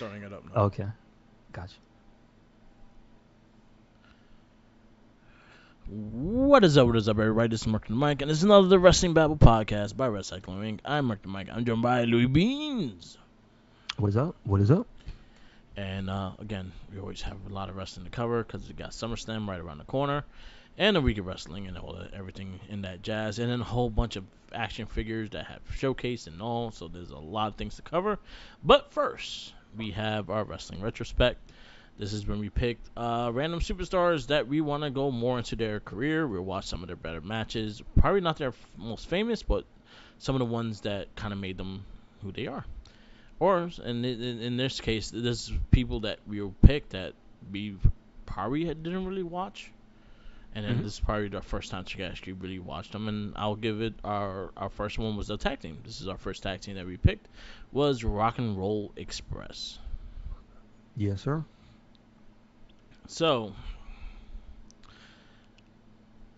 starting it up now. Okay, gotcha. What is up, everybody? This is Mark the Mike, and this is another Wrestling Babble podcast by Wrestling Inc. I'm Mark the Mike. I'm joined by Louis Beans. What is up? What is up? And again, we always have a lot of wrestling to cover because we got SummerSlam right around the corner, and a week of wrestling and all that, everything in that jazz, and then a whole bunch of action figures that have showcased and all. So there's a lot of things to cover. But first, we have our Wrestling Retrospect. This is when we picked random superstars that we want to go more into their career. We'll watch some of their better matches. Probably not their most famous, but some of the ones that kind of made them who they are. Or, in this case, this is people that we picked that we probably didn't really watch. And then Hmm. this is probably the first time to actually really watch them. And I'll give it our first one was a tag team. This is our first tag team that we picked was Rock and Roll Express. Yes, sir. So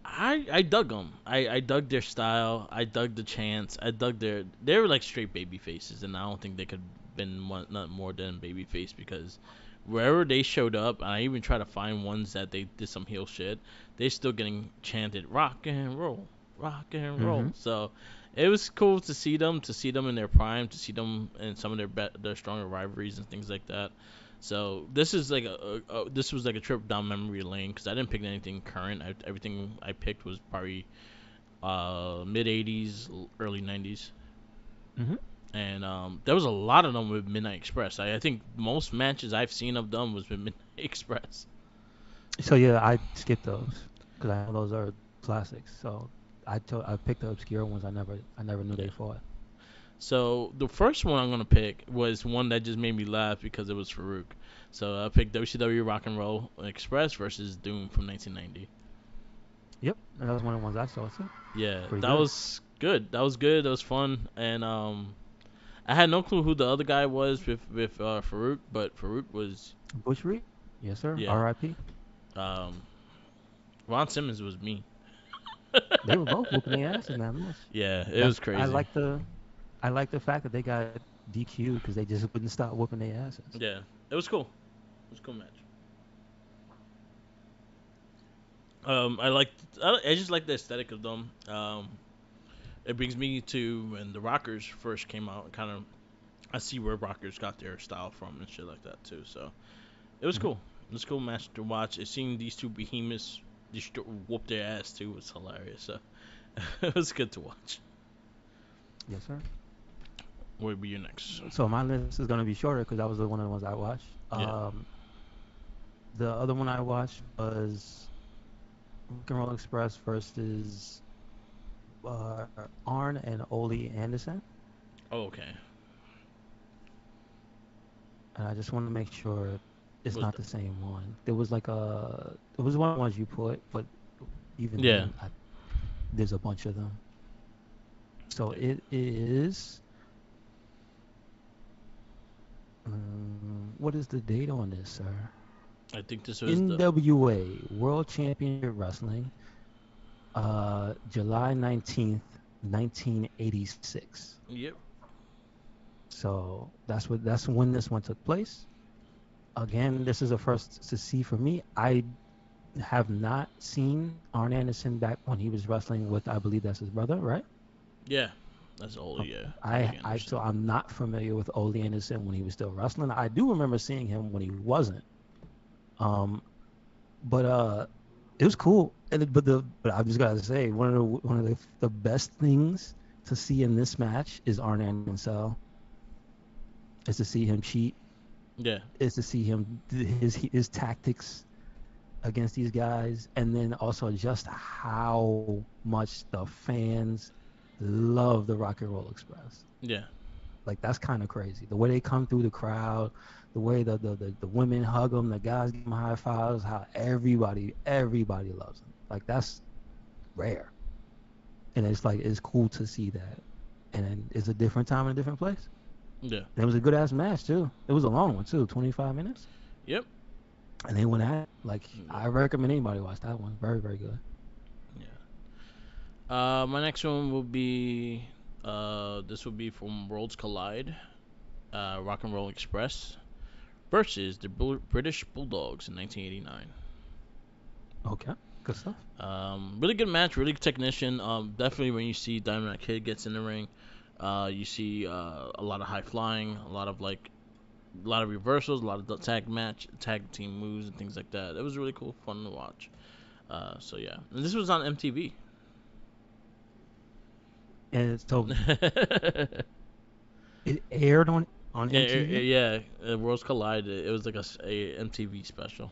I dug them. I dug their style. I dug the chants. I dug they were like straight baby faces, and I don't think they could been one, not more than baby face because wherever they showed up, and I even try to find ones that they did some heel shit, they're still getting chanted rock and roll. Hmm. So it was cool to see them in their prime, to see them in some of their stronger rivalries and things like that. So this is like this was like a trip down memory lane because I didn't pick anything current. Everything I picked was probably mid '80s, early '90s, Hmm. and there was a lot of them with Midnight Express. I think most matches I've seen of them was with Midnight Express. So yeah, I skipped those because I know those are classics. So I picked the obscure ones. I never knew Yeah. they fought. So the first one I'm gonna pick was one that just made me laugh because it was Farouk. So I picked WCW Rock and Roll Express versus Doom from 1990. Yep, and that was one of the ones I saw too. Yeah, Pretty that good. was good. That was good. That was fun. And I had no clue who the other guy was with Farouk, but Farouk was Bush Reed. Yes, sir. yeah. R.I.P. Um, Ron Simmons was me. They were both whooping their ass in that match. Yeah, it That's was I crazy. like the fact that they got DQ because they just wouldn't stop whooping their asses. Yeah, it was cool. It was a cool match. I just like the aesthetic of them. It brings me to when the Rockers first came out. Kind of, I see where Rockers got their style from and shit like that too. So it was Hmm. cool. It was a cool match to watch. And seeing these two behemoths just whoop their ass too was hilarious. So it was good to watch. Yes, sir. What would be your next? So my list is gonna be shorter because that was one of the ones I watched. Yeah. The other one I watched was Rock and Roll Express versus uh, Arn and Ole Anderson, Oh, okay. and I just want to make sure it's Was not the same one. There was like it was one of the ones you put, but even yeah. then, there's a bunch of them. So Yeah. it is. What is the date on this, sir? I think this was the. NWA World Championship Wrestling, July 19th, 1986. Yep. So that's when this one took place. Again, this is a first to see for me. I have not seen Arn Anderson back when he was wrestling with, I believe that's his brother, right? Yeah. That's old. Okay. Yeah. Ole So Anderson. I'm not familiar with Ole Anderson when he was still wrestling. I do remember seeing him when he wasn't. Um, but it was cool. But I just gotta say one of the best things to see in this match is Arn Anderson sell. Is to see him cheat. Yeah. Is to see his tactics against these guys, and then also just how much the fans love the Rock and Roll Express. Yeah. Like that's kind of crazy. The way they come through the crowd, the way the women hug them, the guys give them high fives, how everybody loves them. Like that's rare, and it's like it's cool to see that. And then it's a different time and a different place. Yeah. And it was a good ass match too. It was a long one too, 25 minutes, Yep. and they went at it. Like Yeah. I recommend anybody watch that one. Very very good. Yeah. My next one will be this will be from Worlds Collide, Rock and Roll Express versus the British Bulldogs in 1989. Okay, good stuff. Really good match, really good technician. Definitely when you see Dynamite Kid gets in the ring, you see a lot of high flying, a lot of reversals, a lot of tag team moves and things like that. It was really cool, fun to watch. So yeah, and this was on MTV. And so it aired on MTV. Yeah, Worlds Collide. It was like a MTV special.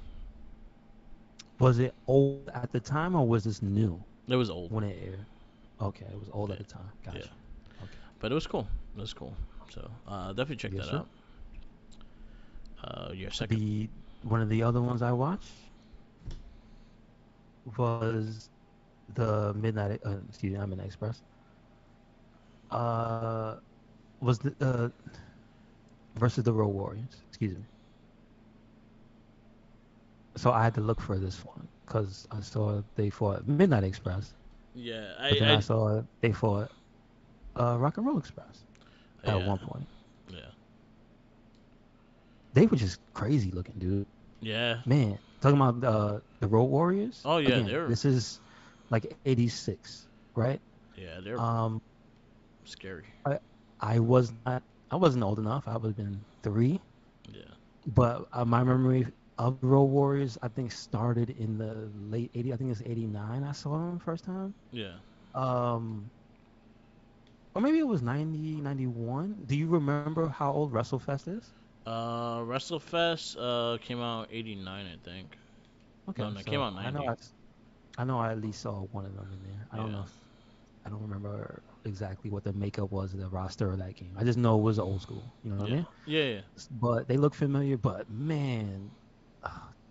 Was it old at the time or was this new It was old. when it aired? Okay, it was old Yeah, at the time. Gotcha. yeah, Okay. but it was cool. It was cool. So definitely check Yes, that sir. out. Your second. One of the other ones I watched was the Midnight Express. Was the versus the Road Warriors. Excuse me. So I had to look for this one because I saw they fought Midnight Express, Yeah, but then I saw they fought Rock and Roll Express at yeah, one point. yeah, They were just crazy looking, dude. yeah. Man, talking about the Road Warriors. Oh yeah, Again, this is like '86, right? they're Um, scary. I wasn't old enough. I would have been 3, Yeah, but my memory of Road Warriors, I think, started in the late '80s. I think it's '89. I saw them first time. yeah. Um, or maybe it was '90, '91. Do you remember how old WrestleFest is? WrestleFest came out '89, I think. Okay, No, it came so out '90. I know I at least saw one of them in there. Yeah, I don't remember exactly what the makeup was of the roster of that game. I just know it was old school. You know what I yeah, mean? yeah. But they look familiar. But man,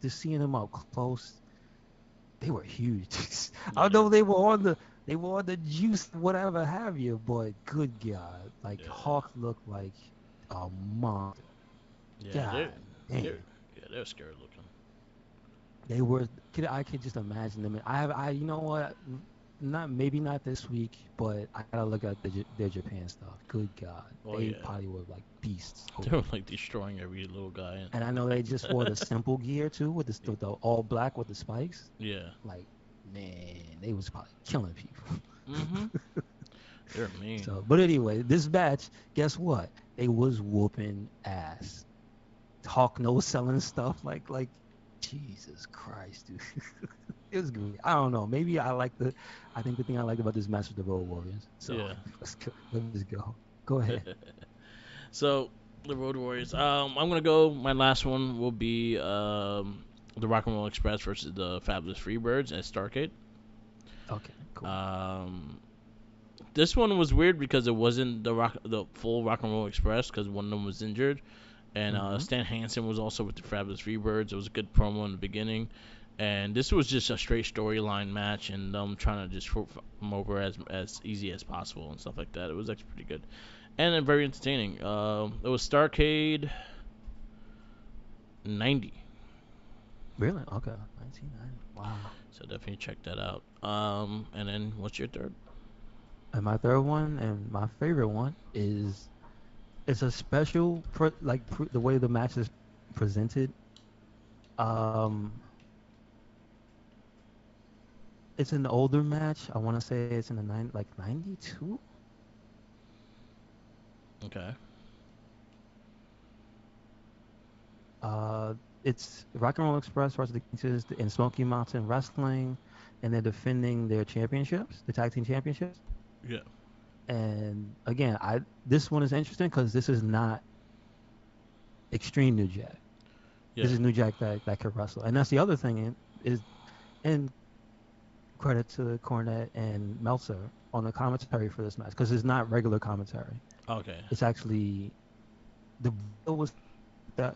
just seeing them up close, they were huge. I Yeah, know they were on the juice, whatever have you. But good God, like yeah, Hawk looked like a monster. yeah. God They're damn. yeah, they're scary looking. They were. I could just imagine them. You know what? Not this week, but I gotta look at their Japan stuff. Good God, Oh they yeah, probably were like beasts they over were there. like destroying every little guy. And I know they just wore the simple gear too, with the all black with the spikes. Yeah. Like, man, they was probably killing people. Mhm. They're mean. So, but anyway, this batch, guess what? They was whooping ass. Hawk no selling stuff like Jesus Christ, dude. It was great. I don't know. Maybe I think the thing I liked about this match was the Road Warriors. So Yeah. let's go. Go ahead. So the Road Warriors. I'm gonna go. My last one will be the Rock and Roll Express versus the Fabulous Freebirds at Starrcade. Okay, cool. This one was weird because it wasn't the full Rock and Roll Express because one of them was injured, and Stan Hansen was also with the Fabulous Freebirds. It was a good promo in the beginning, and this was just a straight storyline match, and them trying to just put them over as easy as possible and stuff like that. It was actually pretty good, and very entertaining. It was Starrcade '90. Really? Okay. 1990. Wow. So definitely check that out. And then what's your third? And my third one and my favorite one is it's a special the way the match is presented. Um, it's an older match. I want to say it's in the 92. Okay. It's Rock and Roll Express versus the Gangsters in Smoky Mountain Wrestling, and they're defending their championships, the tag team championships. Yeah. And again, this one is interesting because this is not Extreme New Jack. Yeah. This is New Jack that can wrestle, and that's the other thing and credit to Cornette and Meltzer on the commentary for this match because it's not regular commentary. Okay. It's actually the bill was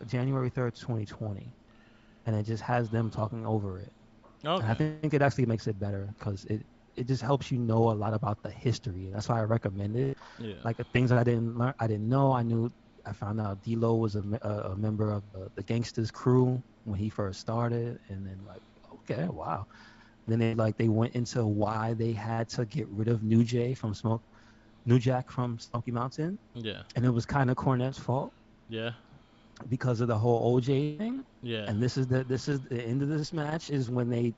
January 3rd, 2020, and it just has them talking over it. Okay. And I think it actually makes it better because it just helps you know a lot about the history. That's why I recommend it. Yeah. Like the things I didn't learn, I didn't know. I found out D-Lo was a member of the Gangsters crew when he first started, and then like, okay, wow. Then they went into why they had to get rid of New Jack from Smoky Mountain, Yeah. and it was kind of Cornette's fault. Yeah. because of the whole OJ thing. Yeah. And this is the end of this match is when he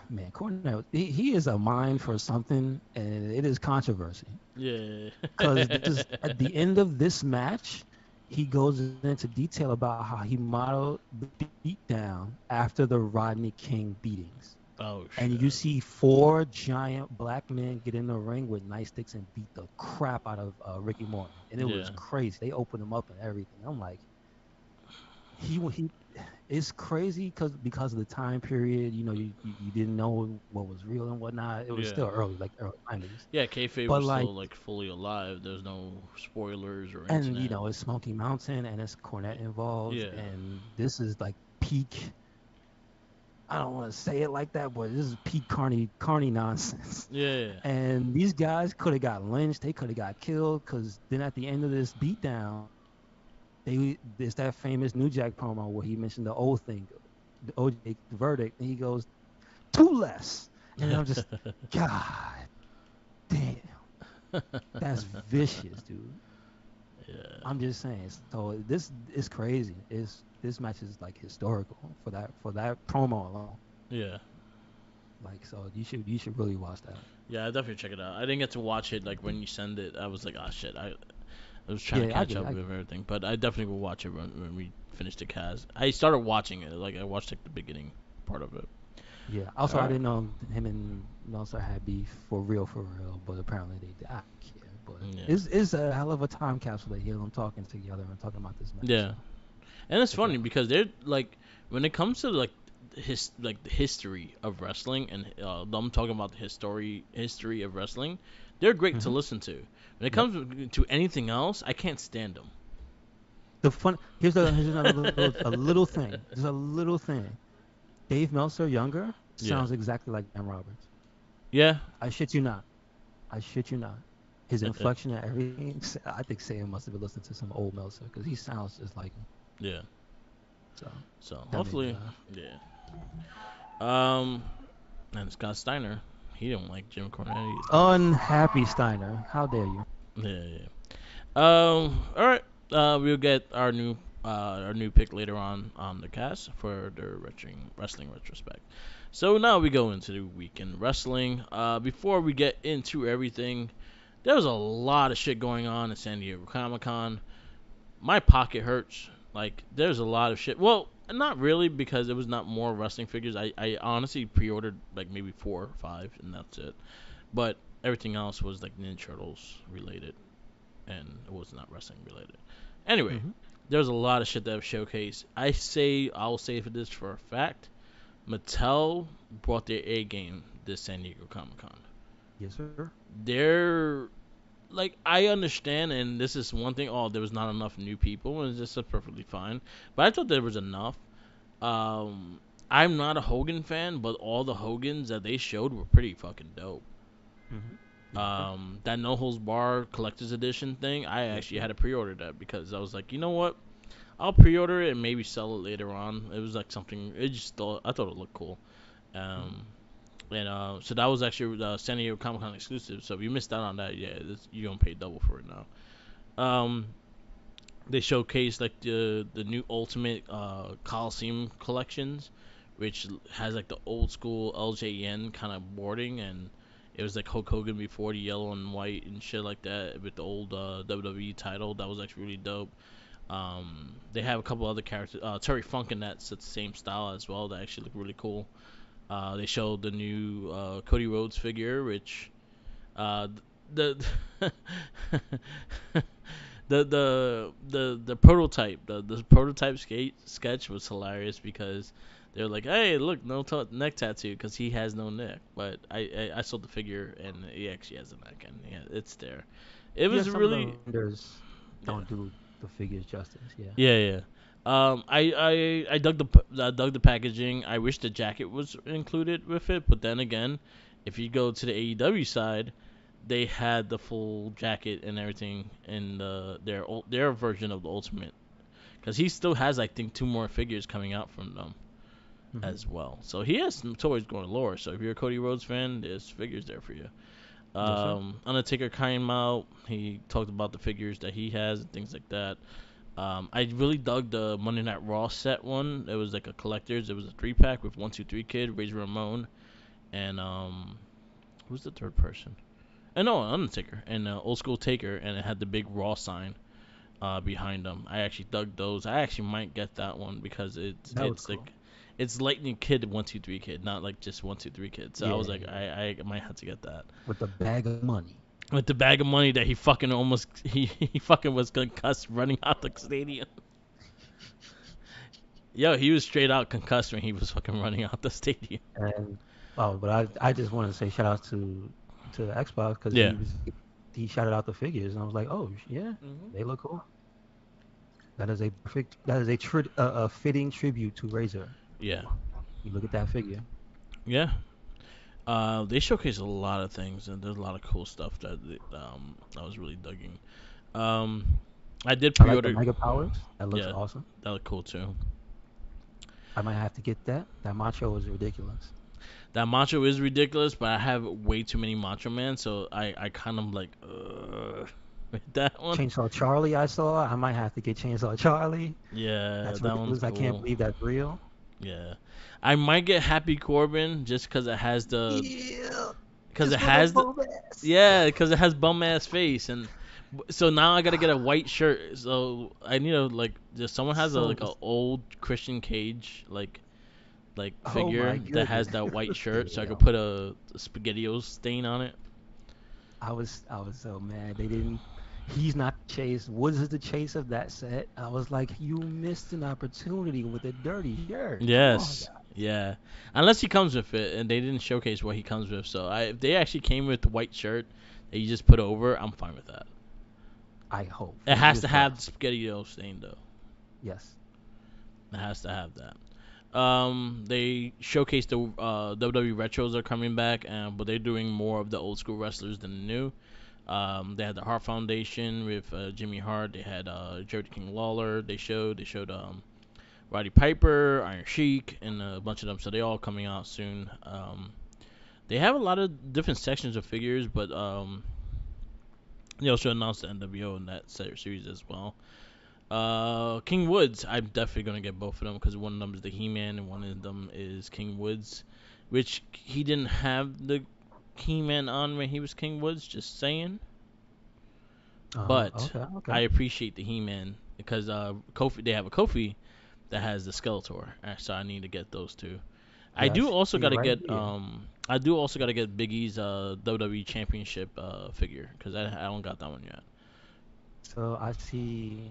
man Cornette he is a mind for something, and it is controversy. Yeah. Because this is at the end of this match, he goes into detail about how he modeled the beatdown after the Rodney King beatings. Oh And shit. you see four giant black men get in the ring with nightsticks and beat the crap out of Ricky Morton, and it was Yeah. crazy. They opened him up and everything. I'm like, he it's crazy because of the time period. You didn't know what was real and whatnot. It was Yeah. still early, like early 90s. Yeah, kayfabe But was like, still like fully alive. There's no spoilers or and internet. it's Smoky Mountain and it's Cornette involved, Yeah. and this is like peak. I don't want to say it like that, but this is peak carny nonsense. Yeah. And these guys could have got lynched. They could have got killed because then at the end of this beatdown, there's that famous New Jack promo where he mentioned the old thing, the OJ verdict, and he goes two less, and I'm just, God damn, that's vicious, dude. Yeah. I'm just saying. So this is crazy. This match is like historical for that promo alone. Yeah. Like, so you should really watch that. Yeah, I definitely check it out. I didn't get to watch it like when you send it. I was like, ah, shit. I was trying to Yeah, I catch get it. up I with get it. everything, but I definitely will watch it when we finish the cast. I started watching it. Like I watched like the beginning part of it. Yeah. All Also, I right. didn't know him and Meltzer had beef for real, but apparently they did. I don't care. But Yeah. it's a hell of a time capsule. They hear them talking together and talking about this match. Yeah. So And it's check it funny out. because they're like when it comes to like the history of wrestling and I'm talking about the history of wrestling, they're great to Hmm. listen to. When it Yep. comes to anything else, I can't stand The fun here's another little a them. little thing. There's a little thing. Dave Meltzer younger Yeah. sounds exactly like Dan Roberts. Yeah. I shit you not. I shit you not. His inflection and everything. I think Sam must have been listening to some old Meltzer because he sounds just like him. Yeah. So So that made me hopefully, laugh. yeah. Um, and Scott Steiner, he don't like Jim Cornette either. Unhappy Steiner. How dare you? Yeah, yeah. All right. We'll get our new pick later on the cast for the wrestling retrospect. So now we go into the weekend wrestling. Before we get into everything, there was a lot of shit going on in San Diego Comic Con. My pocket hurts. Like there's a lot of shit. Well, not really because it was not more wrestling figures. I honestly pre-ordered like maybe 4 or 5 and that's it. But everything else was like Ninja Turtles related and it was not wrestling related. Anyway, Hmm. there's a lot of shit that was showcased. I'll say for this for a fact. Mattel brought their A game this San Diego Comic Con. Yes, sir. They're like I understand, and this is one thing. Oh, there was not enough new people, and this is perfectly fine. But I thought there was enough. Um, I'm not a Hogan fan, but all the Hogans that they showed were pretty fucking dope. Hmm. Yes, sir. That No Holds Bar collector's edition thing, I Yes, actually sir. had to pre-order that because I was like, you know what? I'll pre-order it and maybe sell it later on. It was like something. I thought it looked cool. Hmm. Um, and so that was actually San Diego Comic Con exclusive. So if you missed out on that, yeah, you're gonna pay double for it now. They showcased like the new Ultimate Coliseum collections, which has like the old school LJN kind of boarding, and it was like Hulk Hogan before the yellow and white and shit like that with the old WWE title. That was actually really dope. They have a couple other characters. Terry Funk in that's the same style as well. That actually look really cool. They showed the new Cody Rhodes figure, which uh, the the prototype the prototype sketch was hilarious because they're like, hey, look, no neck tattoo because he has no neck. But I saw the figure and he actually has a neck and yeah, it's there. It Yeah, was some of the really vendors yeah don't do the figures justice. Yeah. yeah yeah. I dug the packaging. I wish the jacket was included with it, but then again, if you go to the AEW side, they had the full jacket and everything in their version of the Ultimate. Because he still has, I think, 2 more figures coming out from them Hmm. as well. So he has some toys going lore. So if you're a Cody Rhodes fan, there's figures there for you. Yes, sir. Undertaker came out. He talked about the figures that he has and things like that. I really dug the Monday Night Raw set one. It was like a collector's. It was a 3-pack with 1, 2, 3 Kid, Razor Ramon, and who's the third person? And no, Undertaker and Old School Taker, and it had the big Raw sign behind them. I actually dug those. I actually might get that one because That was it's cool. like it's Lightning Kid 1, 2, 3 Kid, not like just 1, 2, 3 Kid. So I was Yeah, like, yeah. I might have to get that. With the bag of money. With the bag of money that he fucking almost he fucking was concussed running out the stadium. Yo, he was straight out concussed when he was fucking running out the stadium. And but I just wanted to say shout out to Xbox because Yeah. he shouted out the figures and I was like, oh yeah, Hmm. they look cool. That is a fitting tribute to Razor. Yeah. You look at that figure. Yeah. They showcase a lot of things, and there's a lot of cool stuff that I was really digging. Um, I did I like the pre-order. Mega Powers. That looks Yeah, awesome. that looked cool too. I might have to get that. That Macho is ridiculous. That Macho is ridiculous, but I have way too many Macho Man, so I kind of like with that one. Chainsaw Charlie I saw. I might have to get Chainsaw Charlie. Yeah, That's that one's ridiculous. I can't cool. believe that's real. Yeah, I might get Happy Corbin just because it has the Yeah. because it Just for the has the bum ass. yeah because it has bum ass face and so now I gotta get a white shirt. So I need to like just someone has a So, like a old Christian Cage like oh figure my that has goodness. that white shirt, so I could Damn. put a SpaghettiOs stain on it. I was so mad. They didn't. He's not Chase. Woods is the Chase of that set. I was like, you missed an opportunity with a dirty shirt. Come on, Yes, yeah. Unless he comes with it, and they didn't showcase what he comes with. So if they actually came with the white shirt that you just put over, I'm fine with that. I hope. It has Fingers to have crossed. the SpaghettiOs stain though. Yes. It has to have that. They showcased the WWE retros are coming back, but they're doing more of the old school wrestlers than the new. They had the Hart Foundation with Jimmy Hart. They had Jody King Lawler. They showed Roddy Piper, Iron Sheik, and a bunch of them. So they all coming out soon. They have a lot of different sections of figures, but they also announced the NWO in that series as well. King Woods, I'm definitely gonna get both of them because one of them is the He-Man and one of them is King Woods, which he didn't have the He-Man on when he was King Woods. Just saying, but Okay. Okay. I appreciate the He-Man because Kofi they have a Kofi that has the Skeletor, so I need to get those two. I Yeah, I do also see gotta right get here. Big E's WWE Championship figure because I don't got that one yet. So I see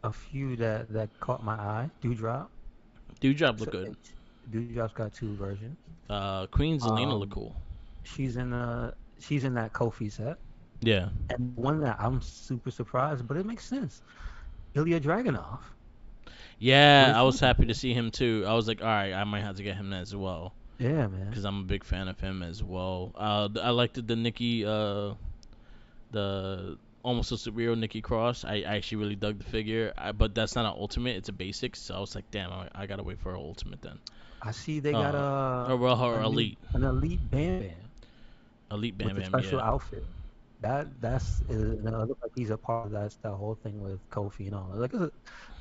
a few that caught my eye. Dewdrop. Dewdrop look So good. Dewdrop's got two versions. Queen Zelina look Um, cool. she's in that Kofi set, Yeah. and one that I'm super surprised, but it makes sense. Ilya Dragonov Yeah, with I was happy to Smackdown. see him too. I was like, all right, I might have to get him as well Yeah, man. because I'm a big fan of him as well. I liked the Nikki, the almost a superhero Nikki Cross. I actually really dug the figure, but that's not an ultimate; it's a basic. So I was like, damn, I gotta wait for an ultimate then. I see they got Uh, or well, her a new elite, an elite Bam Bam elite Bam with a Bam, special yeah. outfit. That's look like he's a part of that whole thing with Kofi and all. Like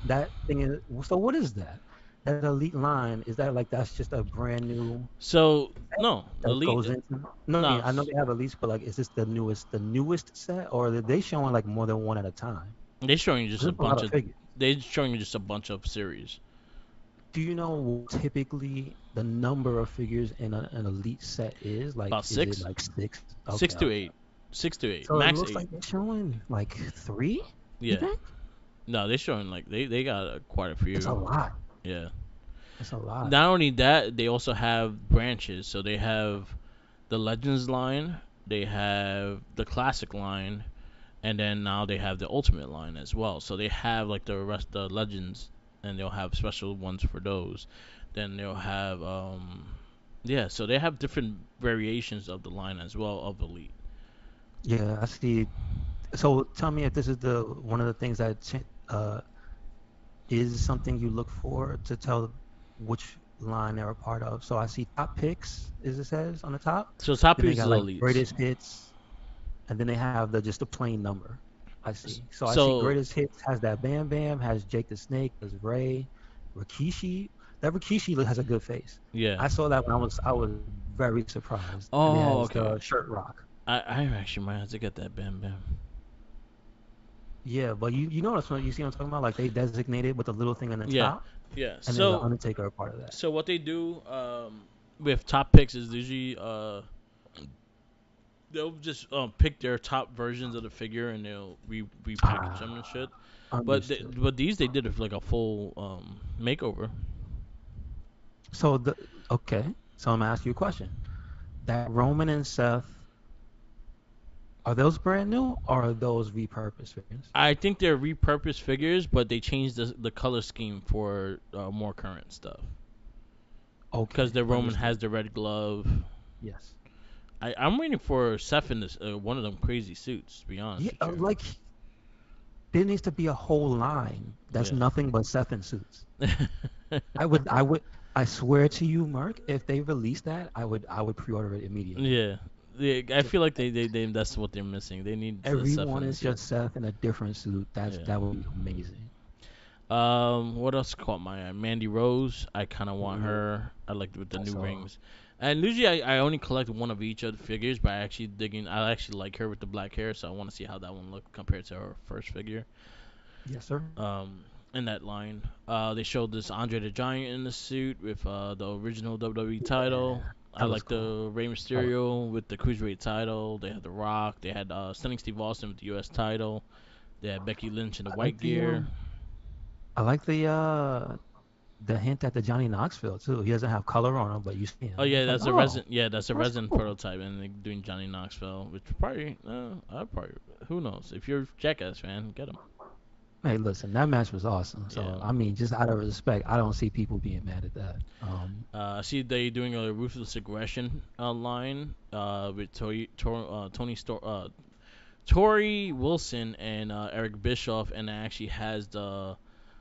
that thing is. So what is that? That elite line is that like that's just a brand new So no, that elite, goes into? No, no, yeah, I know they have elites, but like, is this the newest set, or are they showing like more than one at a time? they're showing you just 'Cause a there's a lot bunch of of, figures. they're showing you just a bunch of series. Do you know typically the number of figures in an elite set is? Like, About is it six, like six? six Okay, to okay. eight, 6 to 8, So it max looks eight. like they're showing like three. You Yeah. think? No, they're showing like they got quite a It's a few. lot. Yeah. It's a lot. Not only that, they also have branches. So they have the Legends line, they have the Classic line, and then now they have the Ultimate line as well. So they have like the rest the Legends, and they'll have special ones for those. Then they'll have yeah. So they have different variations of the line as well of Elite. Yeah, I see. So tell me if this is the one of the things that is something you look for to tell which line they're a part of. So I see top picks, as it says on the top. So top Then they is the got like Elites. greatest hits, and then they have the just a plain number. I see. So I see So Greatest Hits has that Bam Bam, has Jake the Snake, has Ray, Rikishi. That Rikishi has a good face. yeah. I saw that when I was very surprised, and it Oh, has okay. the shirt rock. I actually might have to get that Bam Bam. Yeah, but you notice what you see what I'm talking about? Like they designated with the little thing on the Yeah, top, yeah. and there's an So Undertaker part of that. so what they do with top picks is usually they'll just pick their top versions of the figure and they'll repackage them and shit. Ah, understood. But these they did it like a full makeover. So okay, so I'm gonna ask you a question. That Roman and Seth, are those brand new or are those repurposed figures? I think they're repurposed figures, but they changed the color scheme for more current stuff. Because Okay, the Roman understood. has the red glove. Yes. I'm waiting for Seth in this one of them crazy suits. To be honest Yeah, with you. like there needs to be a whole line that's nothing but Seth in suits. I swear to you, Mark, if they release that, I would pre-order it immediately. Yeah. Yeah, I Just feel like they that's what they're missing. They need the Seth everyone in the is suit. just Seth in a different suit. Yeah. That would be amazing. What else caught my eye? Mandy Rose. I kind of want Ooh, her. I like with the I new saw. rings. And usually I only collect one of each of the figures, but I actually digging. I actually like her with the black hair, so I want to see how that one look compared to her first figure. Yes, sir. In that line, they showed this Andre the Giant in the suit with the original WWE title. Yeah, I that was like cool. the Rey That was, Mysterio with the cruiserweight title. They had The Rock. They had Stunning Steve Austin with the U.S. title. They had Becky Lynch in the I white like the gear. the hint at the Johnny Knoxville too. He doesn't have color on him, but you see Oh him. yeah, It's like, that's a oh, resin. Yeah, that's a that's resin cool. prototype, and they're doing Johnny Knoxville, which probably, I probably, who knows? If you're Jackass fan, get him. Hey, listen, that match was awesome. Yeah. So I mean, just out of respect, I don't see people being mad at that. I see they doing a ruthless aggression line with Tori Wilson and Eric Bischoff, and it actually has The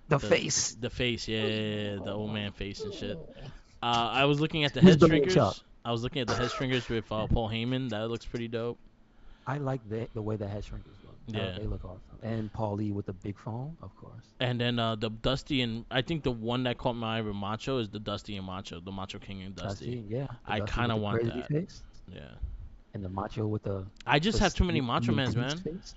the face. the face, yeah, the old man face and shit. I was looking at the Who's head Billy and Chuck? stringers. I was looking at the head stringers with Paul Heyman. That looks pretty dope. I like the way the head shrinkers look. Yeah. They look awesome. And Paul Lee with the big phone, of course. And then the Dusty and I think the one that caught my eye with Macho is the Dusty and Macho, the Macho King and Dusty. Dusty, yeah, the I Dusty kind with of the want crazy that. face, Yeah. and the Macho with I just the have too many Steve Macho Mans, McGee's man. face.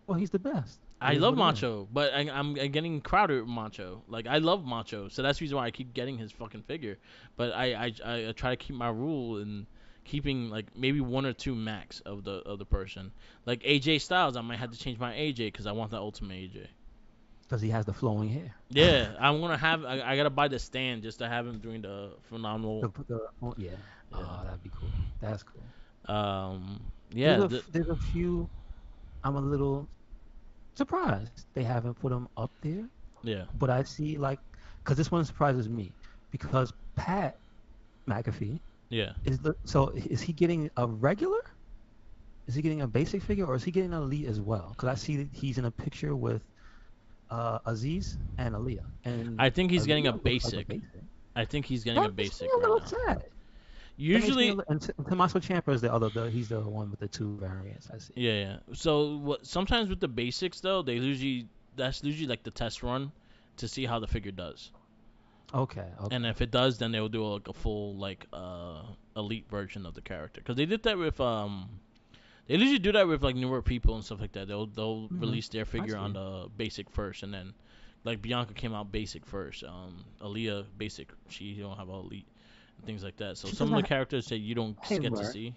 Well, he's the best. It I is love what it is. Macho, but I'm getting crowded with Macho. Like I love Macho, so that's the reason why I keep getting his fucking figure. But I try to keep my rule and keeping like maybe one or two max of the person. Like AJ Styles, I might have to change my AJ because I want that ultimate AJ. Because he has the flowing hair. Yeah, I'm gonna have. I gotta buy the stand just to have him doing the phenomenal. Oh, yeah. Yeah. Oh, that'd be cool. That's cool. Um. There's Yeah. there's a few. I'm a little surprised they haven't put him up there, Yeah. but I see like, because this one surprises me, because Pat McAfee Yeah. is he getting a regular? Is he getting a basic figure or is he getting an elite as well? Because I see that he's in a picture with Aziz and Aaliyah, and I think he's getting a Aaliyah looks like a basic. basic. I think he's getting a That makes me basic a right little now. sad. That makes me Usually, and Tommaso Ciampa is the other. He's the one with the two variants. I see. yeah, yeah. So what? Sometimes with the basics though, that's usually like the test run to see how the figure does. Okay. Okay. And if it does, then they'll do like a full like elite version of the character. Cause they did that with they usually do that with like newer people and stuff like that. They'll Hmm. release their I figure on see. the basic first, and then like Bianca came out basic first. Aaliyah basic, she don't have a elite and things like that. So She some doesn't of the have. characters that you don't Hey, get to Mark. see.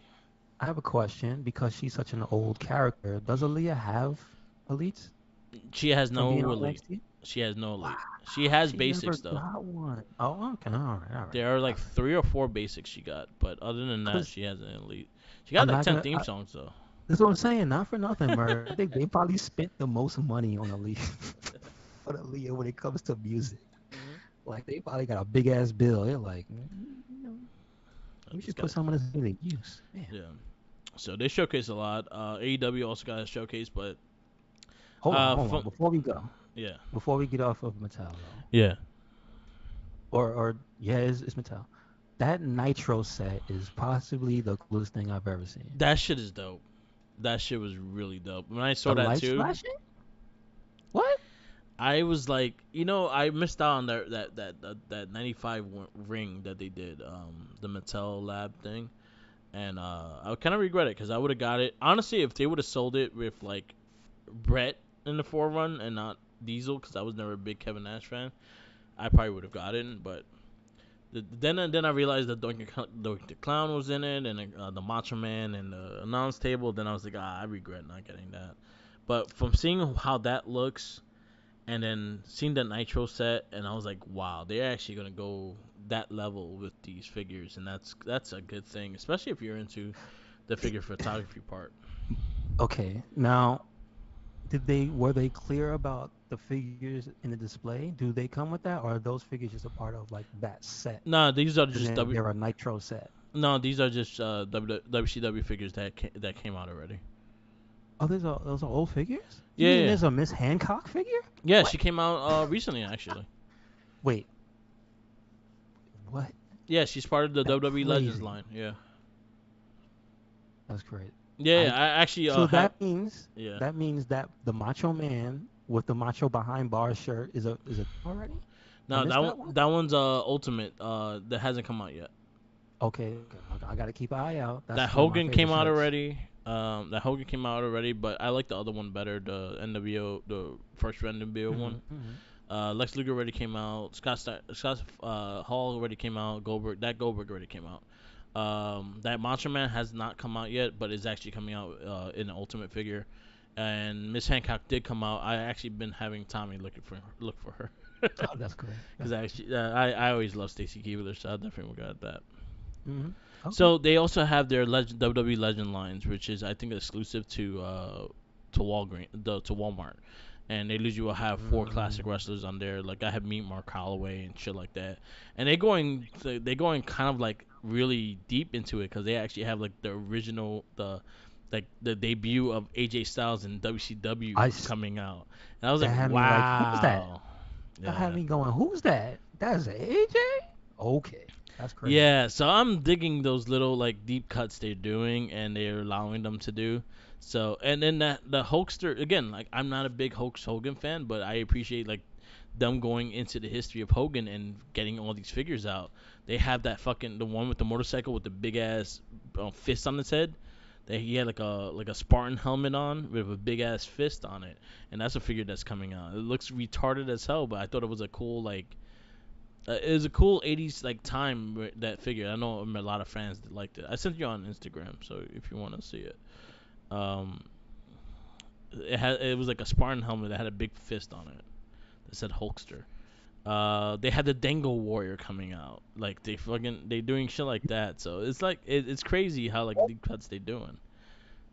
I have a question because she's such an old character. Does Aaliyah have elites She has from being no on elite. NXT? She has no Wow. elite. She has She never basics though. got one. Oh, okay. All right. All right. There are All like right. 3 or 4 basics she got, but other than that, Because she has an elite. She got I'm like not 10 gonna. theme songs though. That's what I'm saying. Not for nothing, Mark. I think they probably spent the most money on Aaliyah for Aaliyah when it comes to music. Hmm. Like they probably got a big ass bill. They're like, I we just should got put some of this really use. Man. yeah. So they showcase a lot. AEW also got a showcase, but Hold on. from yeah, Before we get off of Mattel, though, yeah, or yeah, it's Mattel. That Nitro set is possibly the coolest thing I've ever seen. that shit is dope. That shit was really dope. When I saw The that lights too, flashing? What? I was like, I missed out on that 95 ring that they did, the Mattel Lab thing, and I kind of regret it because I would have got it. Honestly, if they would have sold it with like Brett in the forerun and not Diesel, because I was never a big Kevin Nash fan, I probably would have got it. But then I realized that Doink the Clown was in it, and the Macho Man and the announce table. Then I was like, I regret not getting that. But from seeing how that looks, and then seeing the Nitro set, and I was like, wow, they're actually gonna go that level with these figures, and that's a good thing, especially if you're into the figure photography part. Okay, now, were they clear about the figures in the display? Do they come with that, or are those figures just a part of like that set? Nah, these are And just then they're a Nitro set. No, these are just WCW figures that came out already. Oh, those are old figures? You Yeah, mean yeah. there's a Miss Hancock figure? Yeah, What? she came out recently actually. Wait, what? Yeah, she's part of the That's WWE Legends crazy. line. Yeah. That's great. Yeah, I actually So have. that means that the Macho Man with the Macho Behind Bars shirt is already? I No, missed that one? that one's Ultimate that hasn't come out yet. Okay, I gotta keep an eye out. That That's one of my Hogan favorite came out shirts. already. That Hogan came out already, but I like the other one better, the NWO, the first NWO one. Mm-hmm. Lex Luger already came out. Scott Hall already came out. Goldberg already came out. That Macho Man has not come out yet, but is actually coming out in the Ultimate figure. And Miss Hancock did come out. I actually been having Tommy look for her. Oh, that's great. Because actually, I always love Stacy Keibler, so I definitely got that. Mm-hmm. Okay. So they also have their WWE Legend lines, which is I think exclusive to Walmart, and they usually will have four classic wrestlers on there. Like I have Meet Mark Holloway and shit like that, and they going kind of like really deep into it because they actually have like the original the debut of AJ Styles in WCW coming out, and I was That like, had me like, who's that? wow. That had Yeah. me going, who's that? That's AJ? Okay, that's crazy. Yeah, so I'm digging those little like deep cuts they're doing and they're allowing them to do. So and then the Hulkster again, like I'm not a big Hogan fan, but I appreciate like them going into the history of Hogan and getting all these figures out. They have that fucking the one with the motorcycle with the big ass fist on his head. That he had like a Spartan helmet on with a big ass fist on it, and that's a figure that's coming out. It looks retarded as hell, but I thought it was a cool it was a cool 80s like time that figure. I know a lot of fans that liked it. I sent you on Instagram, so if you want to see it. Um, it was like a Spartan helmet that had a big fist on it that said Hulkster. They had the Dango Warrior coming out. Like they doing shit like that. So it's like it's crazy how like the cuts they doing.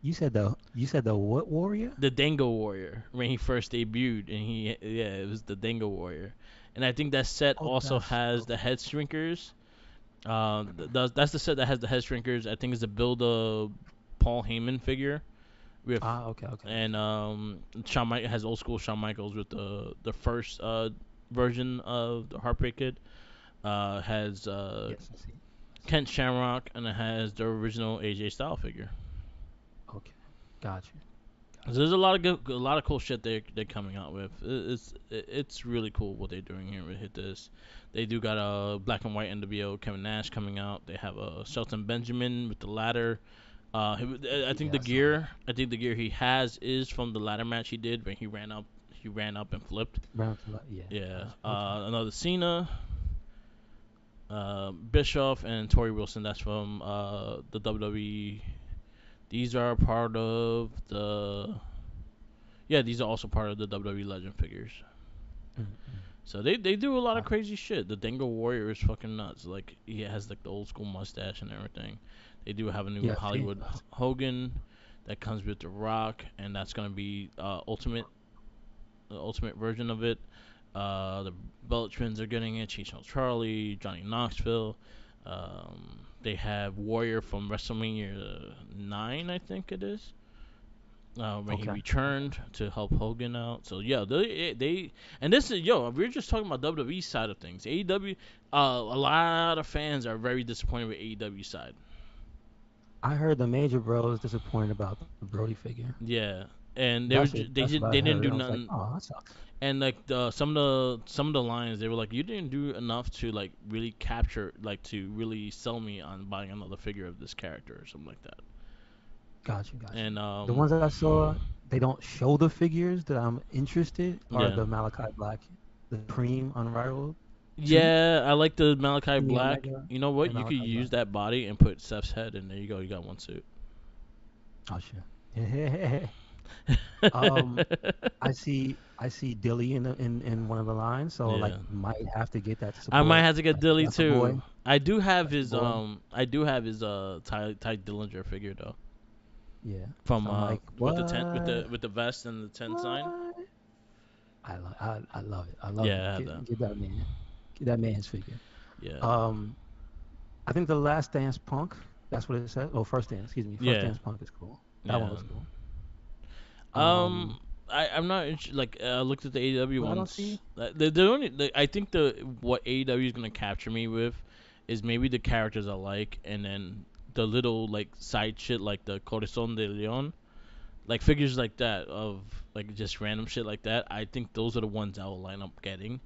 You said the what warrior? The Dango Warrior when he first debuted, and it was the Dango Warrior, and I think that set Oh, also has the head shrinkers. That's the set that has the head shrinkers. I think it's a build a Paul Heyman figure with Okay. and Shawn Michaels has old school Shawn Michaels with the first version of the Heartbreak Kid. Has Yes, I see. Kent Shamrock, and it has the original AJ Styles figure. Okay, got you. So there's a lot of cool shit they're coming out with. It's really cool what they're doing here with Hit This. They do got a black and white NWO Kevin Nash coming out. They have a Shelton Benjamin with the ladder. I think Yeah, I think the gear he has is from the ladder match he did when he ran up and flipped. Yeah. Yeah. Gotcha. Another Cena, Bischoff, and Tori Wilson. That's from the WWE. These are part of the. Yeah, these are also part of the WWE Legend figures. Mm-hmm. So they do a lot of crazy shit. The Dango Warrior is fucking nuts. Like he has like the old school mustache and everything. They do have a new Hollywood Hogan that comes with The Rock, and that's gonna be the ultimate version of it. The Bullet Twins are getting it. Cheech and Charlie, Johnny Knoxville. They have Warrior from WrestleMania 9, I think it is. When he returned to help Hogan out. So yeah, they and this is we're just talking about WWE side of things. AEW, a lot of fans are very disappointed with AEW side. I heard the Major Bros disappointed about the Brody figure. Yeah, and they were That's it. That's what I they didn't heard. do I was like, nothing. oh, that sucks. And like some of the lines, they were like, you didn't do enough to like really capture, like to really sell me on buying another figure of this character or something like that. Got you. And The ones that I saw, they don't show the figures that I'm interested are yeah, the Malachi Black, the Cream Unrivaled 2 yeah, I like the Malachi and the Black. Omega You know what? and You could Malachi Black. use that body and put Seth's head, and there you go. You got one suit. Oh shit. um, I see Dilly in one of the lines, so like Yeah. might have to get that to I might support. have to get Like, Dilly that's a boy. too. That's a boy. I do have his Ty Dillinger figure though. Yeah. From So I'm like, with the tent what? with the vest and the tent sign. What? I love it. I love it. Yeah, I have that. Get that man his figure. Yeah. Um, I think the Last Dance Punk. That's what it said. Oh, First Dance. Excuse me. First Yeah. Dance Punk is cool. That one Yeah. looks cool. Um I'm not like I looked at the AEW What I don't ones. see. The only I think the what AEW is gonna capture me with is maybe the characters I like, and then the little like side shit like the Corazon de Leon, like figures like that of like just random shit like that. I think those are the ones I will line up getting.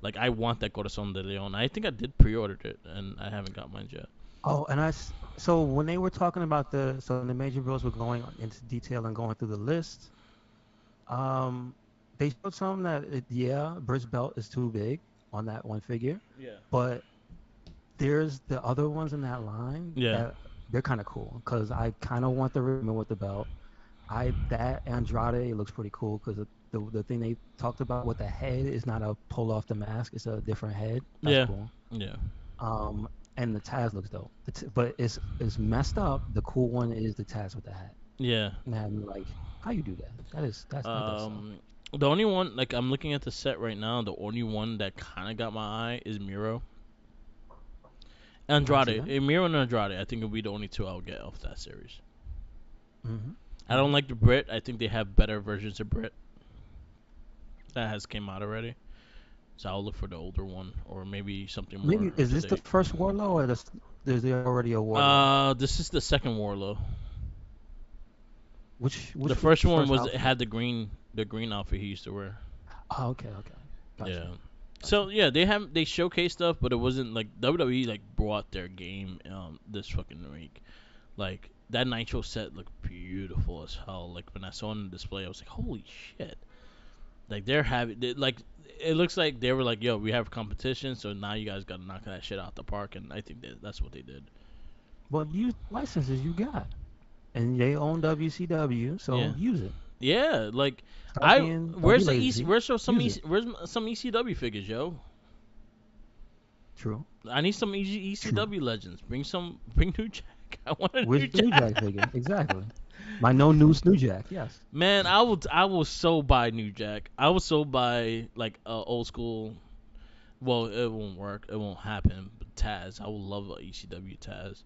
Like I want that Corazon de Leon. I think I did pre-order it and I haven't got mine yet. Oh, and so when they were talking about when the Major Bros were going into detail and going through the list, um, they showed some that yeah, Britt's belt is too big on that one figure, Yeah. but there's the other ones in that line Yeah. that they're kind of cool because I kind of want the ribbon with the belt. That Andrade looks pretty cool because the thing they talked about with the head is not a pull off the mask; it's a different head. That's Yeah. cool. Yeah. And the Taz looks dope. But it's messed up. The cool one is the Taz with the hat. Yeah. And I'm like, how you do that? That does suck. The only one like I'm looking at the set right now. The only one that kind of got my eye is Miro. I can see Andrade, that. Miro and Andrade. I think it'll be the only two I'll get off that series. hmm I don't like the Brit. I think they have better versions of Brit that has came out already. So I'll look for the older one or maybe something more Maybe up is to this the date. first Warlow or there's there already a Warlow? This is the second Warlow. Which The was first the one first was it outfit? had the green outfit he used to wear. Oh, okay. Gotcha. Yeah. Gotcha. So yeah, they showcased stuff, but it wasn't like WWE like brought their game this fucking week. Like that Nitro set looked beautiful as hell. Like when I saw it on the display, I was like, holy shit! Like like it looks like they were like, yo, we have competition, so now you guys gotta knock that shit out the park, and I think that's what they did. Well, use licenses you got, and they own WCW, so Yeah. use it. Yeah, like Stop being don't be lazy. Use it. Where's some ECW figures, yo? True. I need some True. ECW legends. Bring New Jack. I want a Where's New the New Jack. Jack figure? Exactly. My no news New Jack. Yes. Man, I will so buy New Jack. I will so buy like old school. Well, it won't work. It won't happen. But Taz, I will love a ECW Taz.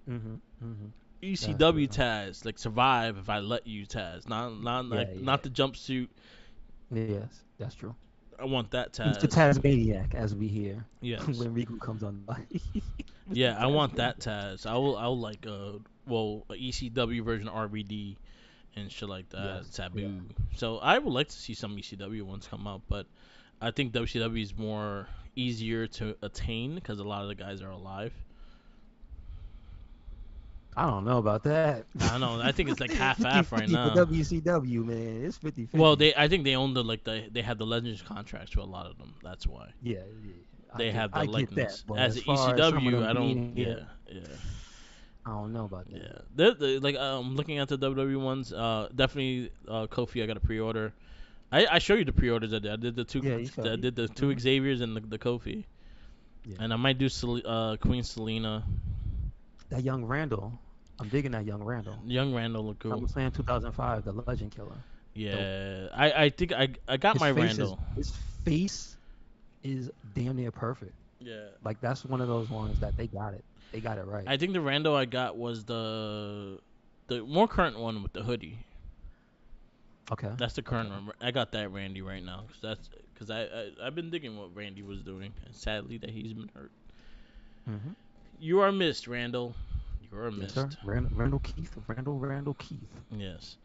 Mhm. Mhm. That's ECW real. Taz, like survive if I let you Taz. Not Yeah. like Yeah. not the jumpsuit. Yes. That's true. I want that Mr. Taz. Tasmaniac, as we hear Yes. when Riku comes on. Mr. Yeah, I want Tasmaniac. that Taz. I will like a ECW version of RVD and shit like that. Yes. Yeah. Sabu. So I would like to see some ECW ones come out, but I think WCW is more easier to attain because a lot of the guys are alive. I don't know about that. I don't know. I think it's like half half right 50-50 for now. WCW, man. It's 50 Well, 50. I think they own they have the Legends contracts for a lot of them. That's why Yeah. they have the I get that. likeness. But As as an far as some of ECW, them I don't. being Yeah, here, yeah, I don't know about that. yeah. Like looking at the WWE ones. Definitely Kofi. I got a pre-order. I show you the pre-orders I did. Yeah, you I showed me. did the two Xaviers and the Kofi. Yeah. And I might do Queen Selena. That young Randall. I'm digging that young Randall. Young Randall look cool. SummerSlam 2005, the Legend Killer. Dope. Yeah, I think I got my Randall. His face is damn near perfect. Yeah. Like that's one of those ones that they got it. They got it right. I think the Randall I got was the more current one with the hoodie. Okay. That's the current Okay. one. I got that Randy right now because I've been digging what Randy was doing, and sadly that he's been hurt. hmm You are missed, Randall. You or Yes, sir. missed. Randall Keith. Randall Keith. Yes.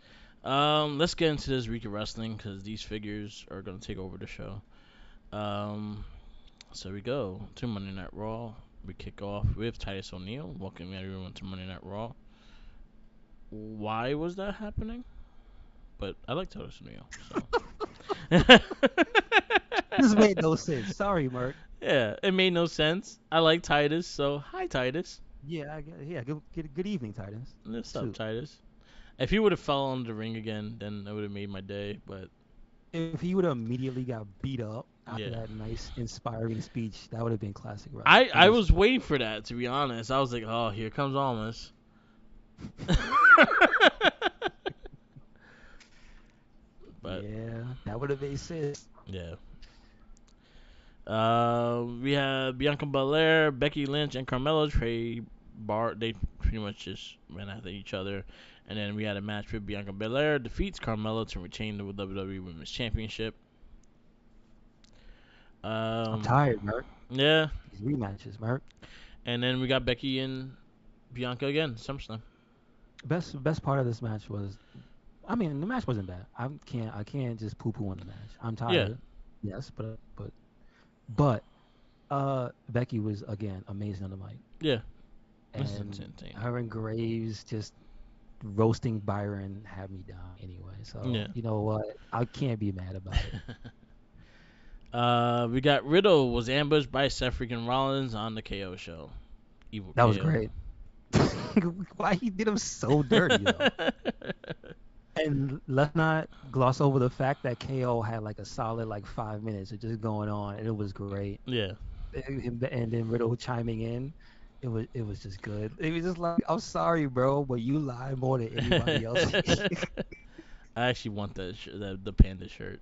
Let's get into this week of wrestling because these figures are gonna take over the show. Um, so we go to Monday Night Raw. We kick off with Titus O'Neil welcoming everyone to Monday Night Raw. Why was that happening? But I like Titus O'Neil, so. This made no sense. Sorry, Mark. Yeah, it made no sense. I like Titus, so hi Titus. Yeah, good evening, Titans. What's up, Shoot. Titus? If he would have fell on the ring again, then that would have made my day. But If he would have immediately got beat up after yeah, that nice, inspiring speech, that would have been classic, right? I was waiting for that, to be honest. I was like, oh, here comes Almas. But yeah, that would have made sense. yeah. We have Bianca Belair, Becky Lynch, and Carmelo Trey Bar. They pretty much just ran after each other. And then we had a match with Bianca Belair defeats Carmelo to retain the WWE Women's Championship. I'm tired, Mark. Yeah. These rematches, Mark. And then we got Becky and Bianca again, SummerSlam. Best part of this match was, I mean, the match wasn't bad. I can't just poo poo on the match. I'm tired. Yeah. Yes, but Becky was again amazing on the mic. Yeah. And her and Graves just roasting Byron had me down anyway. So yeah. You know what? I can't be mad about it. We got Riddle was ambushed by Seth freaking Rollins on the KO show. Evil that KO. Was great. Why he did him so dirty though? And let's not gloss over the fact that KO had like a solid 5 minutes of just going on, and it was great. Yeah. And then Riddle chiming in, it was just good. It was just like, I'm sorry, bro, but you lie more than anybody else. I actually want the Panda shirt.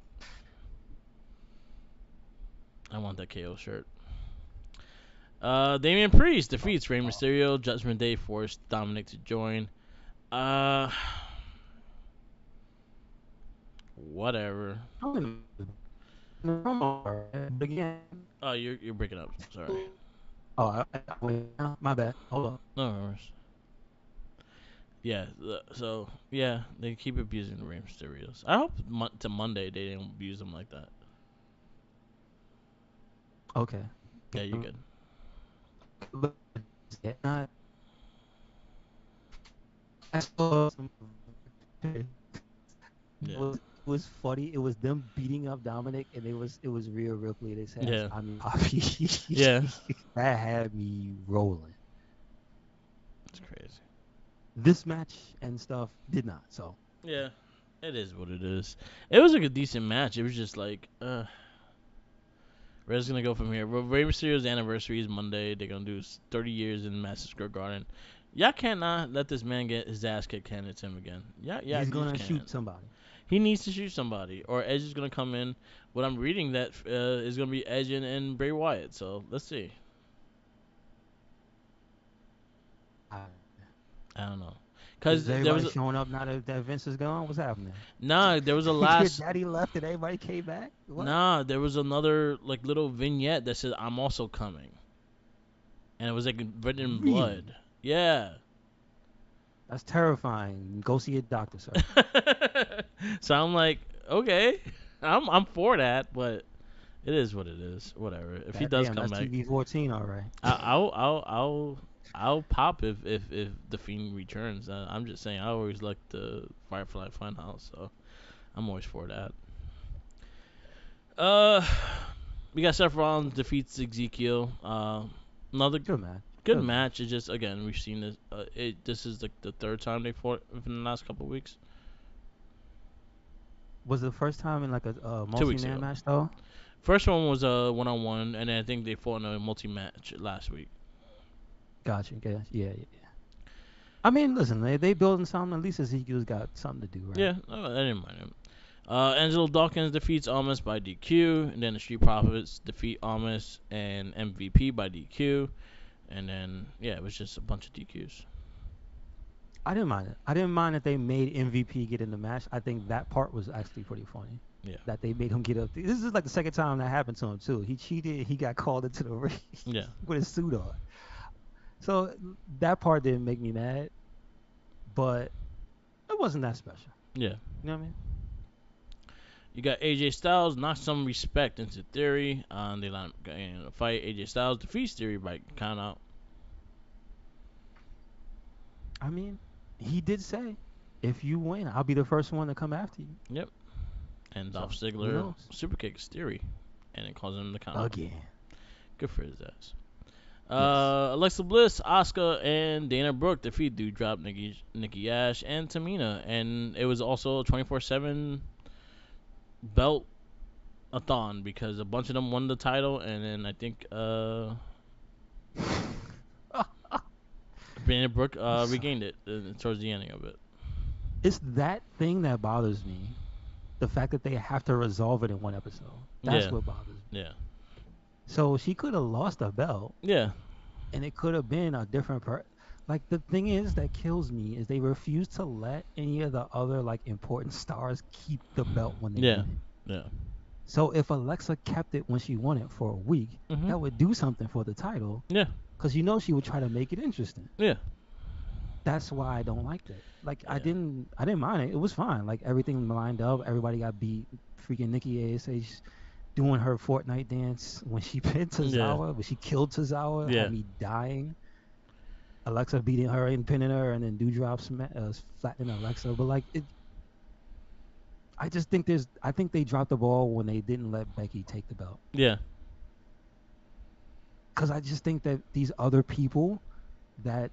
I want that KO shirt. Damian Priest defeats Rey Mysterio. Judgment Day forced Dominic to join. Whatever. Again. Oh, you're breaking up. Sorry. Oh, my bad. Hold on. No worries. Yeah. So yeah, they keep abusing the Rey Mysterios. I hope to Monday they didn't abuse them like that. Okay. Yeah, you're good. It was funny. It was them beating up Dominic, and it was Rhea Ripley. They said, yeah. I'm Poppy. Yeah. That had me rolling. It's crazy. This match and stuff did not. So yeah, it is what it is. It was like a decent match. It was just like, where's gonna go from here? Rey Mysterio's anniversary is Monday. They're gonna do 30 years in Madison Square Garden. Y'all cannot let this man get his ass kicked handed to him again. Yeah, he's gonna shoot somebody. He needs to shoot somebody, or Edge is gonna come in. What I'm reading that is gonna be Edge and Bray Wyatt. So let's see. I don't know, cause there was showing up now that Vince is gone. What's happening? Nah, there was a last. Your daddy left and everybody came back. What? Nah, there was another little vignette that said "I'm also coming," and it was written in blood. Yeah. That's terrifying. Go see a doctor, sir. So I'm like, okay, I'm for that, but it is what it is. Whatever. If he does come that's back, TV 14, all right. I'll pop if the Fiend returns. I'm just saying, I always like the Firefly Funhouse, so I'm always for that. We got Seth Rollins defeats Ezekiel. Another good match. Good match. It's just, again, we've seen this. This is the third time they fought in the last couple of weeks. Was it the first time in a multi-man match though? First one was a one-on-one, and then I think they fought in a multi-match last week. Gotcha. Yeah. I mean, listen, they building something. At least Ezekiel's got something to do, right? Yeah, I didn't mind him. Angelo Dawkins defeats Almas by DQ, and then the Street Profits defeat Almas and MVP by DQ. And then, yeah, it was just a bunch of DQs. I didn't mind it. I didn't mind that they made MVP get in the match. I think that part was actually pretty funny. Yeah. That they made him get up. This is the second time that happened to him, too. He cheated. He got called into the ring. Yeah. With his suit on. So that part didn't make me mad, but it wasn't that special. Yeah. You know what I mean? You got AJ Styles knock some respect into Theory. They line up in a fight. AJ Styles defeats Theory by count out. I mean, he did say, if you win, I'll be the first one to come after you. Yep. And Dolph So, who Ziggler knows? super kicks Theory, and it causes him to count out. Again. Good for his ass. Yes. Alexa Bliss, Asuka, and Dana Brooke defeat Doudrop, Nikki Ash, and Tamina. And it was also a 24/7 belt a thon because a bunch of them won the title, and then I think Dana Brooke regained it towards the ending of it. It's that thing that bothers me. The fact that they have to resolve it in one episode. That's Yeah. what bothers me. Yeah. So she could have lost a belt, Yeah. and it could have been a different Like, the thing is that kills me is they refuse to let any of the other, like, important stars keep the belt when they Yeah. win it. Yeah. So if Alexa kept it when she won it for a week, Mhm. that would do something for the title. Yeah. Because she would try to make it interesting. Yeah. That's why I don't like that. Like, Yeah. I didn't mind it. It was fine. Like, everything lined up. Everybody got beat. Freaking Nikki ASH doing her Fortnite dance when she pinned Tozawa, but she killed Tozawa, Yeah. had me dying. Alexa beating her and pinning her, and then Doudrop flattening Alexa. But like, I just think I think they dropped the ball when they didn't let Becky take the belt. Yeah. Because I just think that these other people that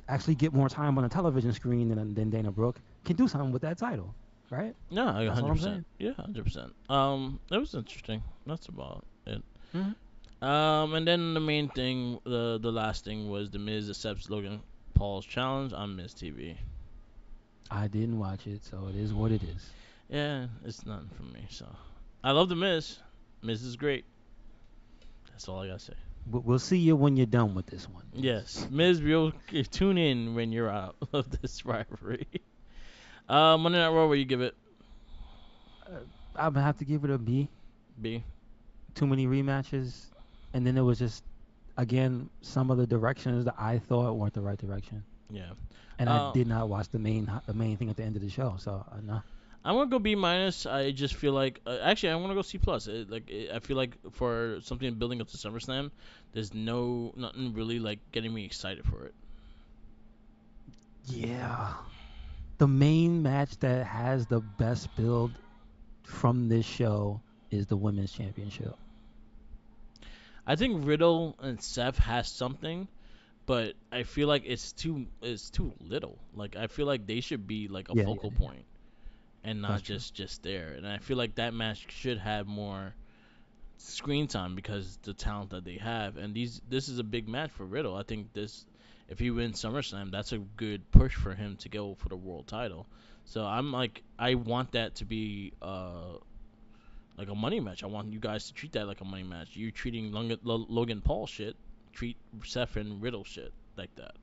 actually get more time on the television screen than Dana Brooke can do something with that title, right? No, That's all I'm 100%. saying. Yeah, 100%. That was interesting. That's about it. Mm-hmm. And then the main thing, the last thing was the Miz accepts Logan Paul's challenge on Miz TV. I didn't watch it, so it is what it is. Yeah, it's nothing for me. So I love the Miz. Miz is great. That's all I gotta say. But we'll see you when you're done with this one. Yes, Miz, we'll tune in when you're out of this rivalry. Monday Night Raw, what you give it? I'm gonna have to give it a B. B. Too many rematches, and then it was just, again, some of the directions that I thought weren't the right direction. Yeah. And I did not watch the main thing at the end of the show, so no. I'm gonna go B minus. I just feel like actually I want to go C plus. I feel like for something building up to SummerSlam, there's nothing really like getting me excited for it. Yeah. The main match that has the best build from this show is the Women's Championship. I think Riddle and Seth has something, but I feel like it's too little. Like I feel like they should be like a focal point and not just there. And I feel like that match should have more screen time because the talent that they have. And this is a big match for Riddle. I think if he wins SummerSlam, that's a good push for him to go for the world title. So I'm like, I want that to be like a money match. I want you guys to treat that like a money match. You treating Logan Paul shit, treat Seth and Riddle shit like that.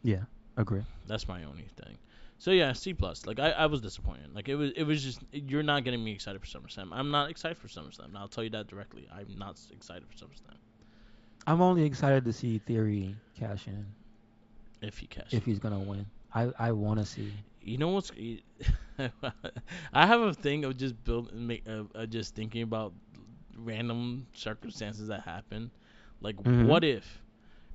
Yeah, agree. That's my only thing. So yeah, C plus. Like I was disappointed. Like it was just you're not getting me excited for SummerSlam. I'm not excited for SummerSlam. And I'll tell you that directly. I'm not excited for SummerSlam. I'm only excited to see Theory cash in. If he's gonna win, I want to see. You know what's? I have a thing of just just thinking about random circumstances that happen. Like, what if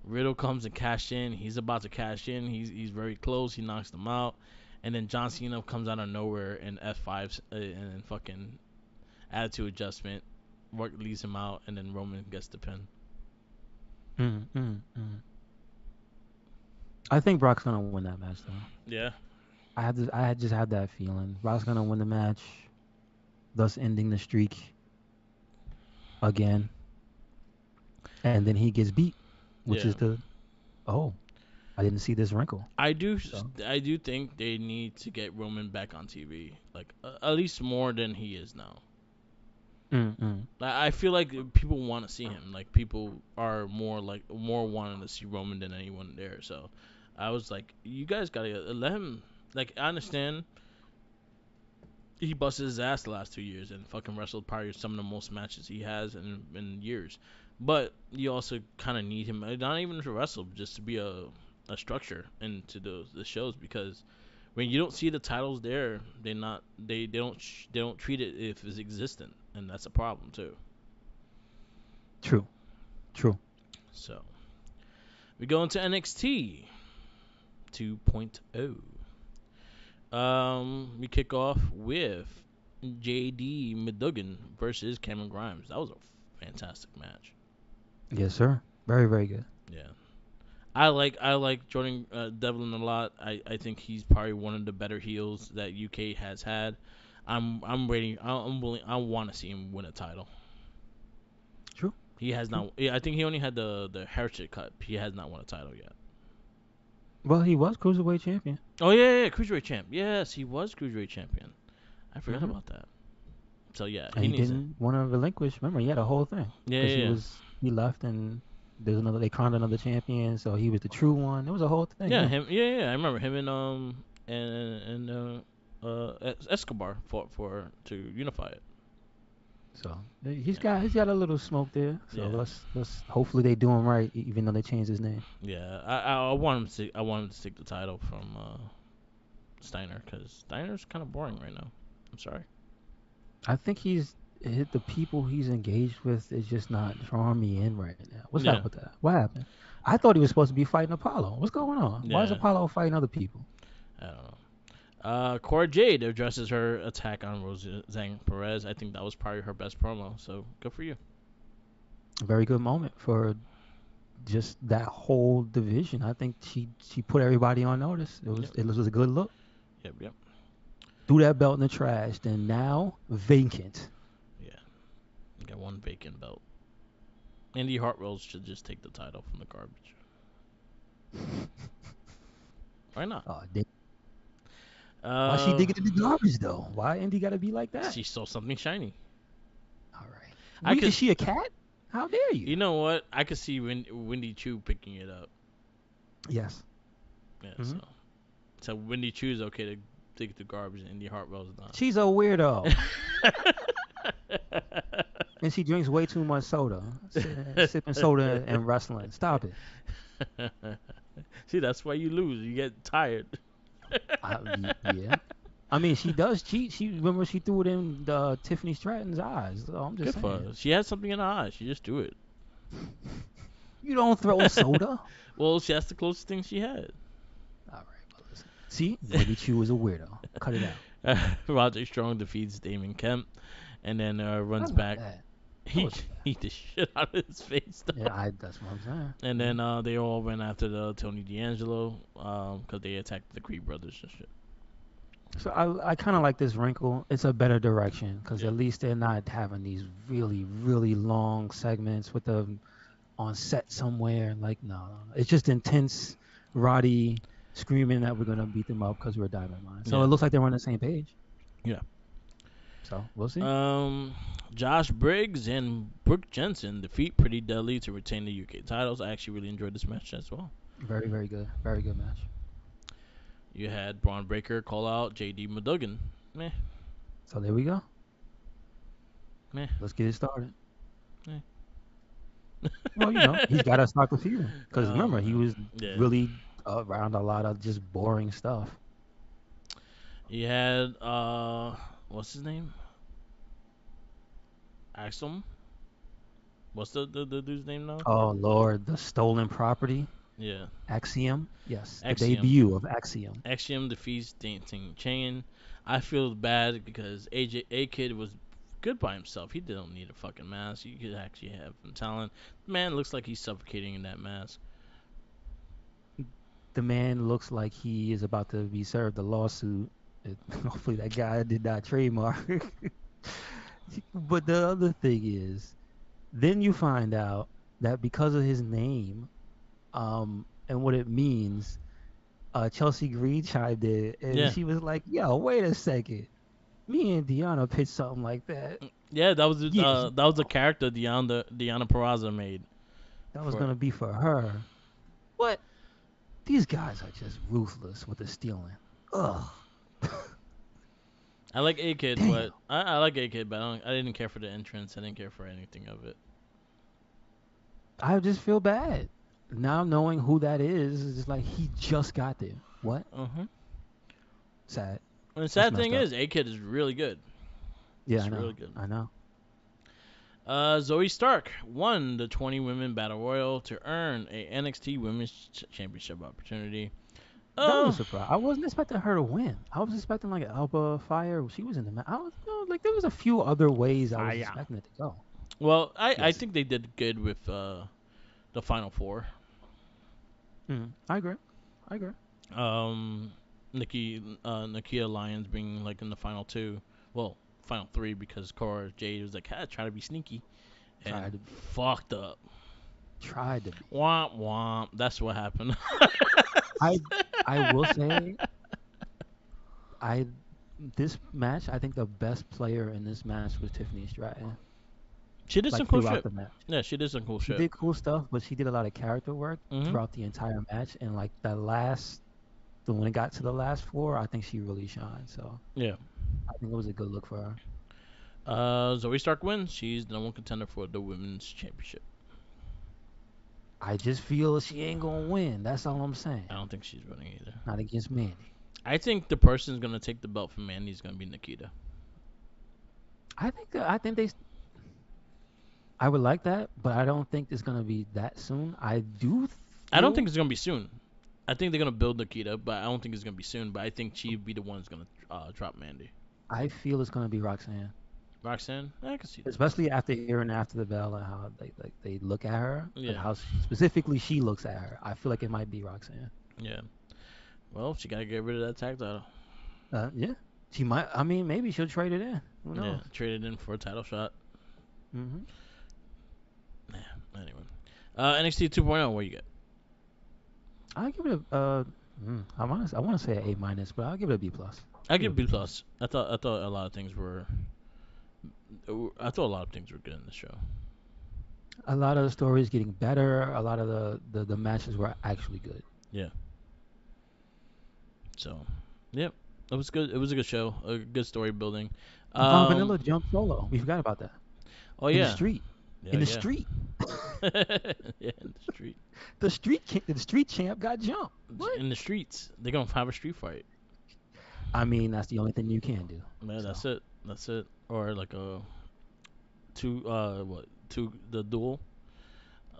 Riddle comes and cash in? He's about to cash in. He's very close. He knocks them out, and then John Cena comes out of nowhere and F5s and fucking attitude adjustment, leaves him out, and then Roman gets the pin. I think Brock's gonna win that match though. Yeah. I just had that feeling. Brock's gonna win the match, thus ending the streak again. And then he gets beat, which is I didn't see this wrinkle. I do think they need to get Roman back on TV, like at least more than he is now. I feel like people want to see him. Like people are more wanting to see Roman than anyone there. So I was like, you guys gotta let him. Like I understand he busted his ass the last 2 years and fucking wrestled probably some of the most matches he has in years. But you also kind of need him, not even to wrestle, just to be a structure into the shows, because when you don't see the titles there, they don't treat it if it's existent, and that's a problem too. True. True. So we go into NXT 2.0. We kick off with JD Madugan versus Cameron Grimes. That was a fantastic match. Yes, sir. Very, very good. Yeah, I like Jordan Devlin a lot. I think he's probably one of the better heels that UK has had. I'm waiting. I'm willing. I want to see him win a title. True. He has True. not. Yeah, I think he only had the Heritage Cup. He has not won a title yet. Well, he was cruiserweight champion. Oh yeah, cruiserweight champ. Yes, he was cruiserweight champion. I forgot Hmm. about that. So yeah, And he he needs it. didn't want to relinquish. Remember, he had a whole thing Yeah, because yeah, he left and there's another. They crowned another champion, so he was the true one. It was a whole thing. yeah. Yeah. Him. Yeah, yeah. I remember him and Escobar fought for to unify it. So he's Yeah, got a little smoke there. So yeah, let's hopefully they do him right, even though they changed his name. yeah. I want him to. I want him to take the title from Steiner, because Steiner's kind of boring right now. I'm sorry. I think the people he's engaged with is just not drawing me in right now. What's Yeah, up with that? What happened? I thought he was supposed to be fighting Apollo. What's going on? Why is yeah. Apollo fighting other people? I don't know. Cora Jade addresses her attack on Roseanne Perez. I think that was probably her best promo. So good for you. A very good moment for just that whole division. I think she put everybody on notice. Yep. It was a good look. Yep. Yep. Threw that belt in the trash. Then now vacant. Yeah. You got one vacant belt. Indy Hartwell should just take the title from the garbage. Why not? Oh, why she Uh, digging in the garbage though? Why Indy got to be like that? she saw something shiny. All right. I could. Is she a cat? How dare you? You know what? I could see Wendy Chu picking it up. Yes. Yeah. Hmm. So Wendy Chu's okay to take the garbage, and Indy Hartwell's not. She's a weirdo. And she drinks way too much soda. Sipping soda and wrestling. Stop it. See, that's why you lose. You get tired. Yeah. I mean, she does cheat. She remember she threw it in Tiffany Stratton's eyes. So I'm just Good for saying. her. She has something in her eyes. She just do it. You don't throw soda. Well, that's the closest thing she had. All right, well, listen. See, Wendy Chu is a weirdo. Cut it out. Roderick Strong defeats Damon Kemp, and then runs Not back. that. He Was that? beat the shit out of his face, though. Yeah, that's what I'm saying. And then they all went after the Tony D'Angelo because they attacked the Creed brothers and shit. So I kind of like this wrinkle. It's a better direction because Yeah. at least they're not having these really really long segments with them on set somewhere. Like no, it's just intense, Roddy screaming that we're gonna beat them up because we're Diamond Mine. So Yeah. it looks like they're on the same page. Yeah. So we'll see. Josh Briggs and Brooke Jensen defeat Pretty Deadly to retain the UK titles. I actually really enjoyed this match as well. Very very good. Very good match. You had Braun Breaker call out JD Madugan. Meh, So there we go. meh, Let's get it started. meh. Well, he's got to start the feud because remember he man. was Yeah. really around a lot of just boring stuff. You had what's his name? Axel. What's the dude's name now? Oh Lord, the stolen property. Yeah. Axiom, yes, the Axiom. debut of Axiom. Axiom defeats Dancing Chain. I feel bad because A Kid was good by himself. He didn't need a fucking mask. You could actually have some talent. Man looks like he's suffocating in that mask. The man looks like he is about to be served a lawsuit. Hopefully that guy did not trademark. But the other thing is, then you find out that because of his name, and what it means, Chelsea Green chimed in and Yeah. she was like, "Yo, wait a second. Me and Deanna pitched something like that. Yeah, that was Yes, the character Deanna Peraza made. that was For gonna be for her. What? These guys are just ruthless with the stealing. Ugh. I like A Kid, Damn. but I like A Kid, but I didn't care for the entrance. I didn't care for anything of it. I just feel bad now knowing who that is. It's just like he just got there. What? Uh-huh. Sad. And the That's sad messed thing up. is, A-Kid is really good. Yeah, It's I really know. good. I know. Zoe Stark won the 20 Women Battle Royal to earn a NXT Women's Championship opportunity. That was a Uh, surprise. I wasn't expecting her to win. I was expecting like an Alba Fire. She was in the match. I was like there was a few other ways I was Fire. expecting it to go. Well, I Yes. think they did good with the Final Four. I agree. I agree. Nakia Lyons being like in the final two. Well, final three because Cora Jade was like, trying to be sneaky Tried and to be. fucked up. Tried to be. Womp womp. That's what happened. I I will say I this match I think the best player in this match was Tiffany Stratton. She did some Like cool throughout shit. the match. Yeah, she did some cool She shit. did cool stuff, but she did a lot of character work Hmm. throughout the entire match. And like when it got to the last four, I think she really shined. So Yeah. I think it was a good look for her. Zoe Stark wins. She's the number one contender for the women's championship. I just feel she ain't gonna win. That's all I'm saying. I don't think she's winning either. Not against Mandy. I think the person who's gonna take the belt from Mandy is gonna be Nikita. I think they. I would like that, but I don't think it's gonna be that soon. I do. I don't Feel, think it's gonna be soon. I think they're gonna build Nikita, but I don't think it's gonna be soon. But I think she'd be the one who's gonna drop Mandy. I feel it's gonna be Roxanne, Roxanne, I can see that. especially after hearing After the Bell and how they look at her, Yeah. how specifically she looks at her. I feel like it might be Roxanne. Yeah. Well, she gotta get rid of that tag title. Yeah, she might. I mean, maybe she'll trade it in. Who Yeah, knows? traded in for a title shot. hmm Yeah. Anyway, NXT 2.0. What you get? I give it a. I want to say an A minus, but I'll give it a B plus. I give B plus. I thought a lot of things were. I thought a lot of things were good in the show. A lot of the stories getting better. A lot of the matches were actually good. Yeah. So, yep, it was good. It was a good show. A good story building. Vanilla jumped solo. We forgot about that. Oh In yeah. the street. Yeah, In the yeah. street. Yeah, in the street. The street champ got jumped. What? In the streets, they're gonna have a street fight. I mean, that's the only thing you can do. Man, So. that's it. That's it. Or like a the duel,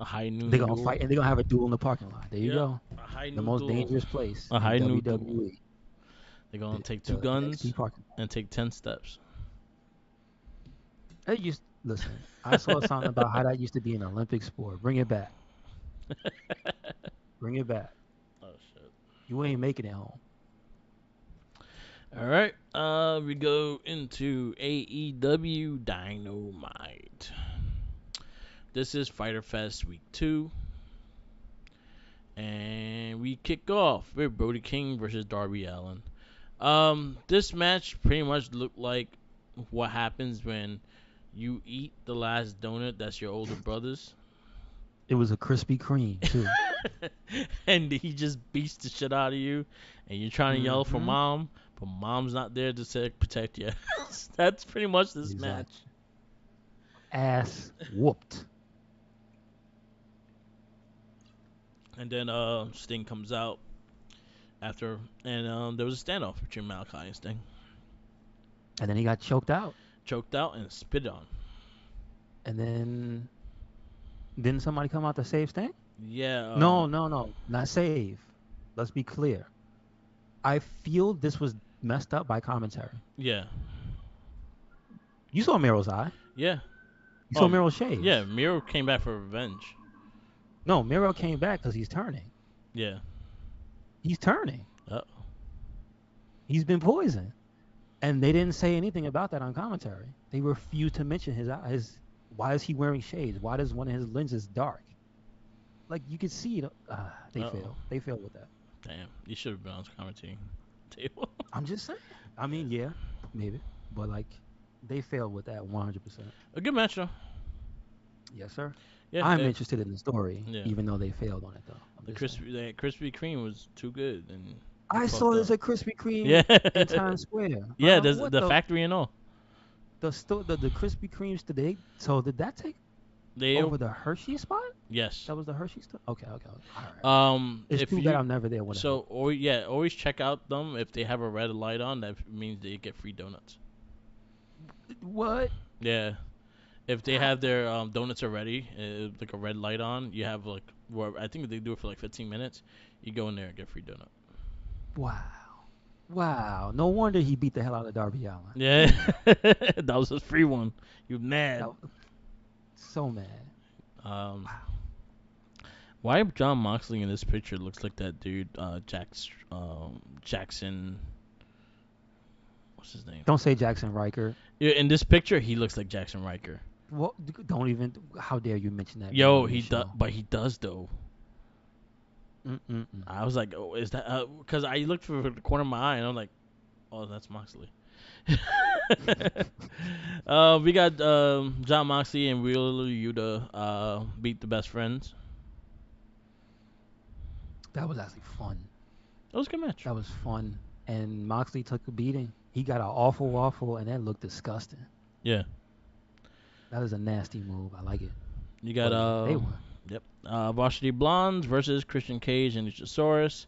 a high noon. They're gonna duel. fight and they're gonna have a duel in the parking lot. There you Yeah, go. a high The noon most duel. dangerous place. A in high noon WWE. duel. They're gonna take two The guns NXT parking lot. and take 10 steps. Listen. I saw something about how that used to be an Olympic sport. Bring it back. Bring it back. Oh shit. You ain't making it home. All right. We go into AEW Dynamite. This is Fyter Fest Week 2. And we kick off with Brody King versus Darby Allin. This match pretty much looked like what happens when you eat the last donut that's your older brother's. It was a Krispy Kreme too. And he just beats the shit out of you. And you're trying to yell for Mhm. mom, but mom's not there to protect you. That's pretty much this match. Ass whooped. And then Sting comes out after, and there was a standoff between Malachi and Sting. And then he got choked out. Choked out and spit on. And then didn't somebody come out to save Sting? Yeah. No, not save. Let's be clear. I feel this was messed up by commentary. Yeah. You saw Miro's eye. Yeah. You saw Miro shave. Yeah, Miro came back for revenge. No, Miro came back because he's turning. Yeah. He's turning. Uh-oh. He's been poisoned. And they didn't say anything about that on commentary. They refused to mention his why is he wearing shades? Why does one of his lenses dark? Like you could see it. They failed. They failed with that. Damn, you should have been on the commentating table. I'm just saying. I mean, yeah, maybe, but like, they failed with that 100%. A good match though. Yes, sir. Yeah, I'm interested in the story, Yeah. even though they failed on it though. The Krispy Kreme was too good, and I saw there's a Krispy Kreme yeah in Times Square. yeah, there's the factory and all. The Krispy Kremes today. So did that take? They Over the Hershey spot? yes. That was the Hershey stuff? Okay. All right. It's If too bad you I'm never there. Whatever. so or yeah, always check out them if they have a red light on. That means they get free donuts. What? Yeah. If they have their donuts already, like a red light on, you have like I think they do it for like 15 minutes. You go in there and get a free donut. Wow. Wow. No wonder he beat the hell out of Darby Allin. Yeah, that was his free one. You mad? So mad. Wow. Wow. Why John Moxley in this picture looks like that dude, Jackson. What's his name? Don't say Jackson Riker. Yeah, in this picture, he looks like Jackson Riker. Well, don't even. How dare you mention that? Yo, he does, but he does though. Mm-mm-mm. I was like, oh, is that? Because I looked for the corner of my eye and I'm like, oh, that's Moxley. We got John Moxley and Wheeler Yuta beat the Best Friends. That was actually fun. It was a good match. That was fun. And Moxley took a beating. He got an awful waffle, and that looked disgusting. Yeah. That is a nasty move. I like it. You got they won. Yep. Varsity Blondes versus Christian Cage and Luchasaurus,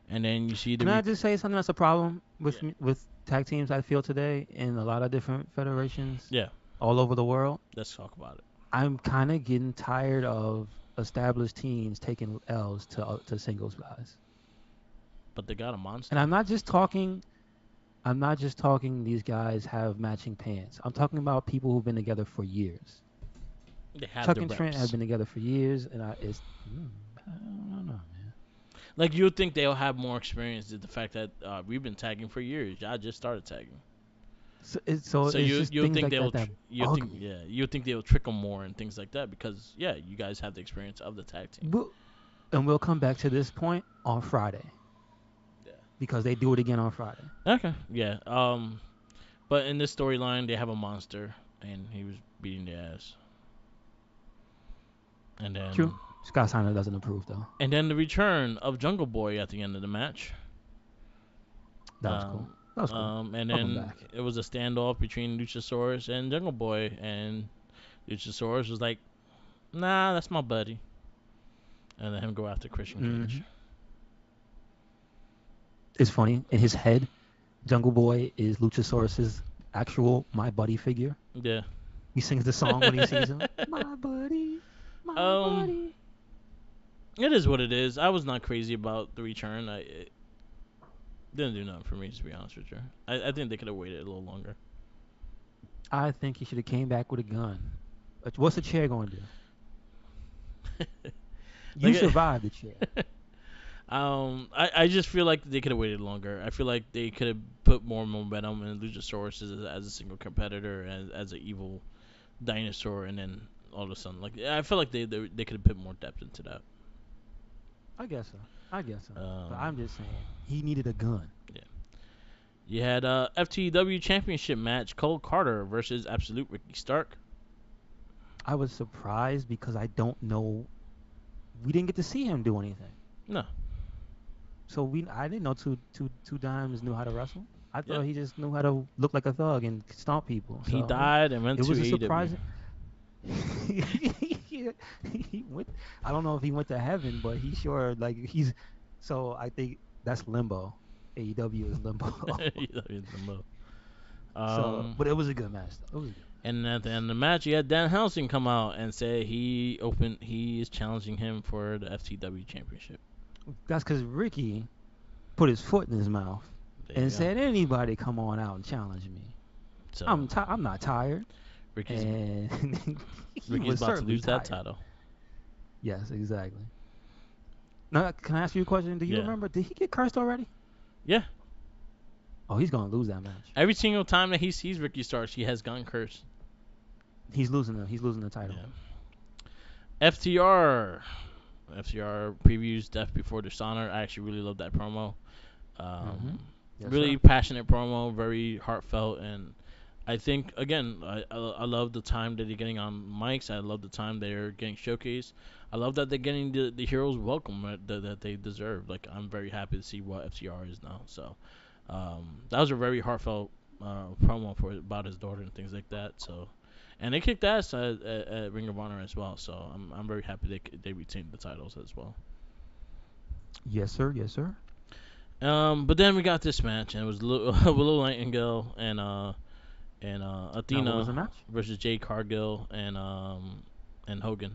and then you see the. Can I just say something that's a problem with tag teams I feel today in a lot of different federations? Yeah. All over the world. Let's talk about it. I'm kind of getting tired of established teams taking L's to singles guys. But they got a monster. And I'm not just talking these guys have matching pants. I'm talking about people who've been together for years. They have Chuck the and reps. Trent have been together for years, and I don't know, man. Like, you would think they'll have more experience than the fact that we've been tagging for years. I just started tagging. So you think like they'll you think they'll trick them more and things like that because you guys have the experience of the tag team. And we'll come back to this point on Friday. Yeah. Because they do it again on Friday. Okay. Yeah. But in this storyline, they have a monster, and he was beating their ass. And then True. Scott Steiner doesn't approve though. And then the return of Jungle Boy at the end of the match. That was cool. That was cool. And then it was a standoff between Luchasaurus and Jungle Boy, and Luchasaurus was like, "Nah, that's my buddy," and let him go after Christian Cage. It's funny in his head, Jungle Boy is Luchasaurus's actual my buddy figure. Yeah. He sings the song when he sees him. My buddy. My buddy. It is what it is. I was not crazy about the return. It didn't do nothing for me, to be honest with you. I think they could have waited a little longer. I think he should have came back with a gun. What's the chair going to do? You survived the chair. I just feel like they could have waited longer. I feel like they could have put more momentum in Luchasaurus as a single competitor, as an evil dinosaur, and then all of a sudden, like, I feel like they could have put more depth into that. I guess so. But I'm just saying, he needed a gun. Yeah. You had FTW Championship match, Cole Carter versus Absolute Ricky Stark. I was surprised because I don't know. We didn't get to see him do anything. No. So I didn't know two dimes knew how to wrestle. I thought he just knew how to look like a thug and stomp people. So he died and went to AEW. It was a surprise. He went. I don't know if he went to heaven, but he sure he's. So I think that's limbo. AEW is limbo. AEW is limbo. But it was a good match, though. It was good. And at the end of the match, you had Dan Helsing come out and say he is challenging him for the FTW Championship. That's because Ricky put his foot in his mouth and said, "Anybody come on out and challenge me." So I'm not tired. Ricky's about to lose that title. Yes, exactly. Now, can I ask you a question? Do you remember? Did he get cursed already? Yeah. Oh, he's gonna lose that match. Every single time that he sees Ricky Starks, he has gotten cursed. He's losing the title. Yeah. FTR previews Death Before Dishonor. I actually really love that promo. Really passionate promo, very heartfelt, and I think, again, I love the time that they're getting on mics. I love the time they're getting showcased. I love that they're getting the heroes welcome that they deserve. Like, I'm very happy to see what FTR is now. So that was a very heartfelt promo about his daughter and things like that. So, And they kicked ass at Ring of Honor as well. So I'm very happy they retained the titles as well. Yes, sir. Yes, sir. But then we got this match, and it was Willow Nightingale and Now, what was the Athena match? versus Jade Cargill and Hogan.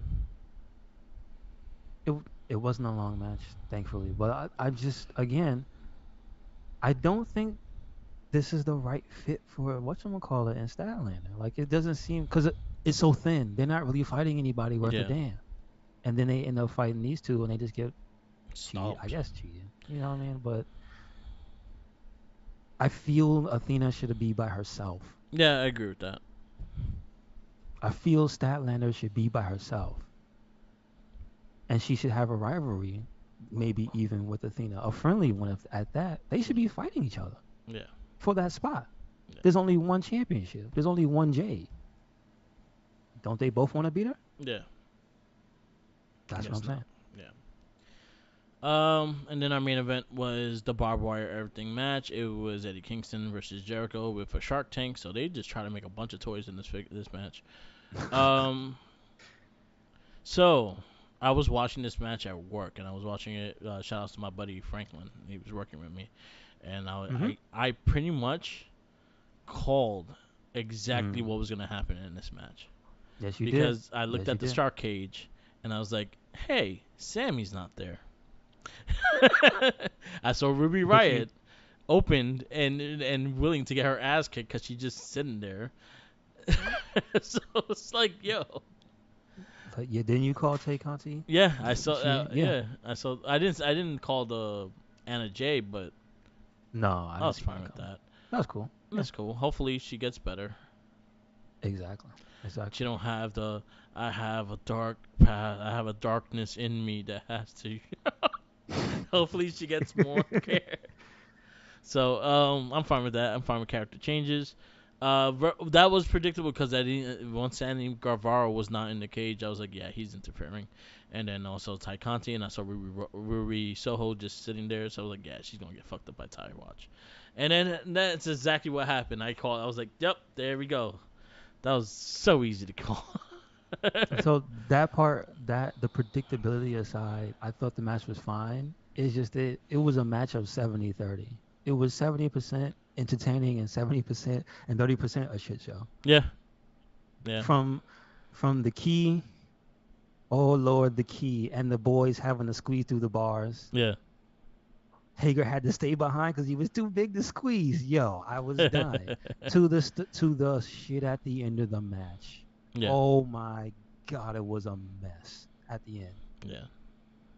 It it wasn't a long match, thankfully. But I just again, I don't think this is the right fit for whatchamacallit in Statlander. Like it doesn't seem because it's so thin. They're not really fighting anybody worth a Yeah, damn. And then they end up fighting these two, and they just get cheated. I stopped. guess cheated. You know what I mean? But I feel Athena should be by herself. Yeah, I agree with that. I feel Statlander should be by herself, and she should have a rivalry, maybe even with Athena, a friendly one at that. They should be fighting each other Yeah, for that spot. yeah, There's only one championship. There's only one Jade. Don't they both want to beat her? yeah. I That's what guess I'm saying. not. Yeah. And then our main event was the barbed wire everything match. It was Eddie Kingston versus Jericho with a Shark Tank. So they just try to make a bunch of toys in this match. Um, so I was watching this match at work, and I was watching it. Shout outs to my buddy Franklin. He was working with me, and Mm-hmm. I pretty much called exactly Mm. what was gonna happen in this match Yes, you did. because I looked Yes, you at the did. Shark Cage, and I was like, "Hey, Sammy's not there." I saw Ruby But you, Riot opened and willing to get her ass kicked because she's just sitting there. So it's like, yo, but yeah, didn't you call Tay Conti? yeah, I saw, Yeah. yeah, I saw. I didn't call the Anna J, but No, I I didn't was see fine that with coming. that. That was cool. Yeah, That's cool. Hopefully she gets better. exactly. Exactly. She don't have the. I have a dark path. I have a darkness in me that has to. Hopefully she gets more care. So I'm fine with that. I'm fine with character changes. That was predictable because once Sandy Garvaro was not in the cage, I was like, yeah, he's interfering. And then also Ty Conti, and I saw Ruri Soho just sitting there, so I was like, yeah, she's gonna get fucked up by Ty Watch. And then that's exactly what happened. I was like, yep, there we go. That was so easy to call. So that part, that the predictability aside, I thought the match was fine. It's just that it was a match of 70-30. It was 70% entertaining and 70% and 30% a shit show. Yeah, yeah, From from the key, oh Lord, the key, and the boys having to squeeze through the bars. yeah, Hager had to stay behind because he was too big to squeeze. Yo, I was dying. To the shit at the end of the match. yeah, Oh my God, it was a mess at the end. yeah,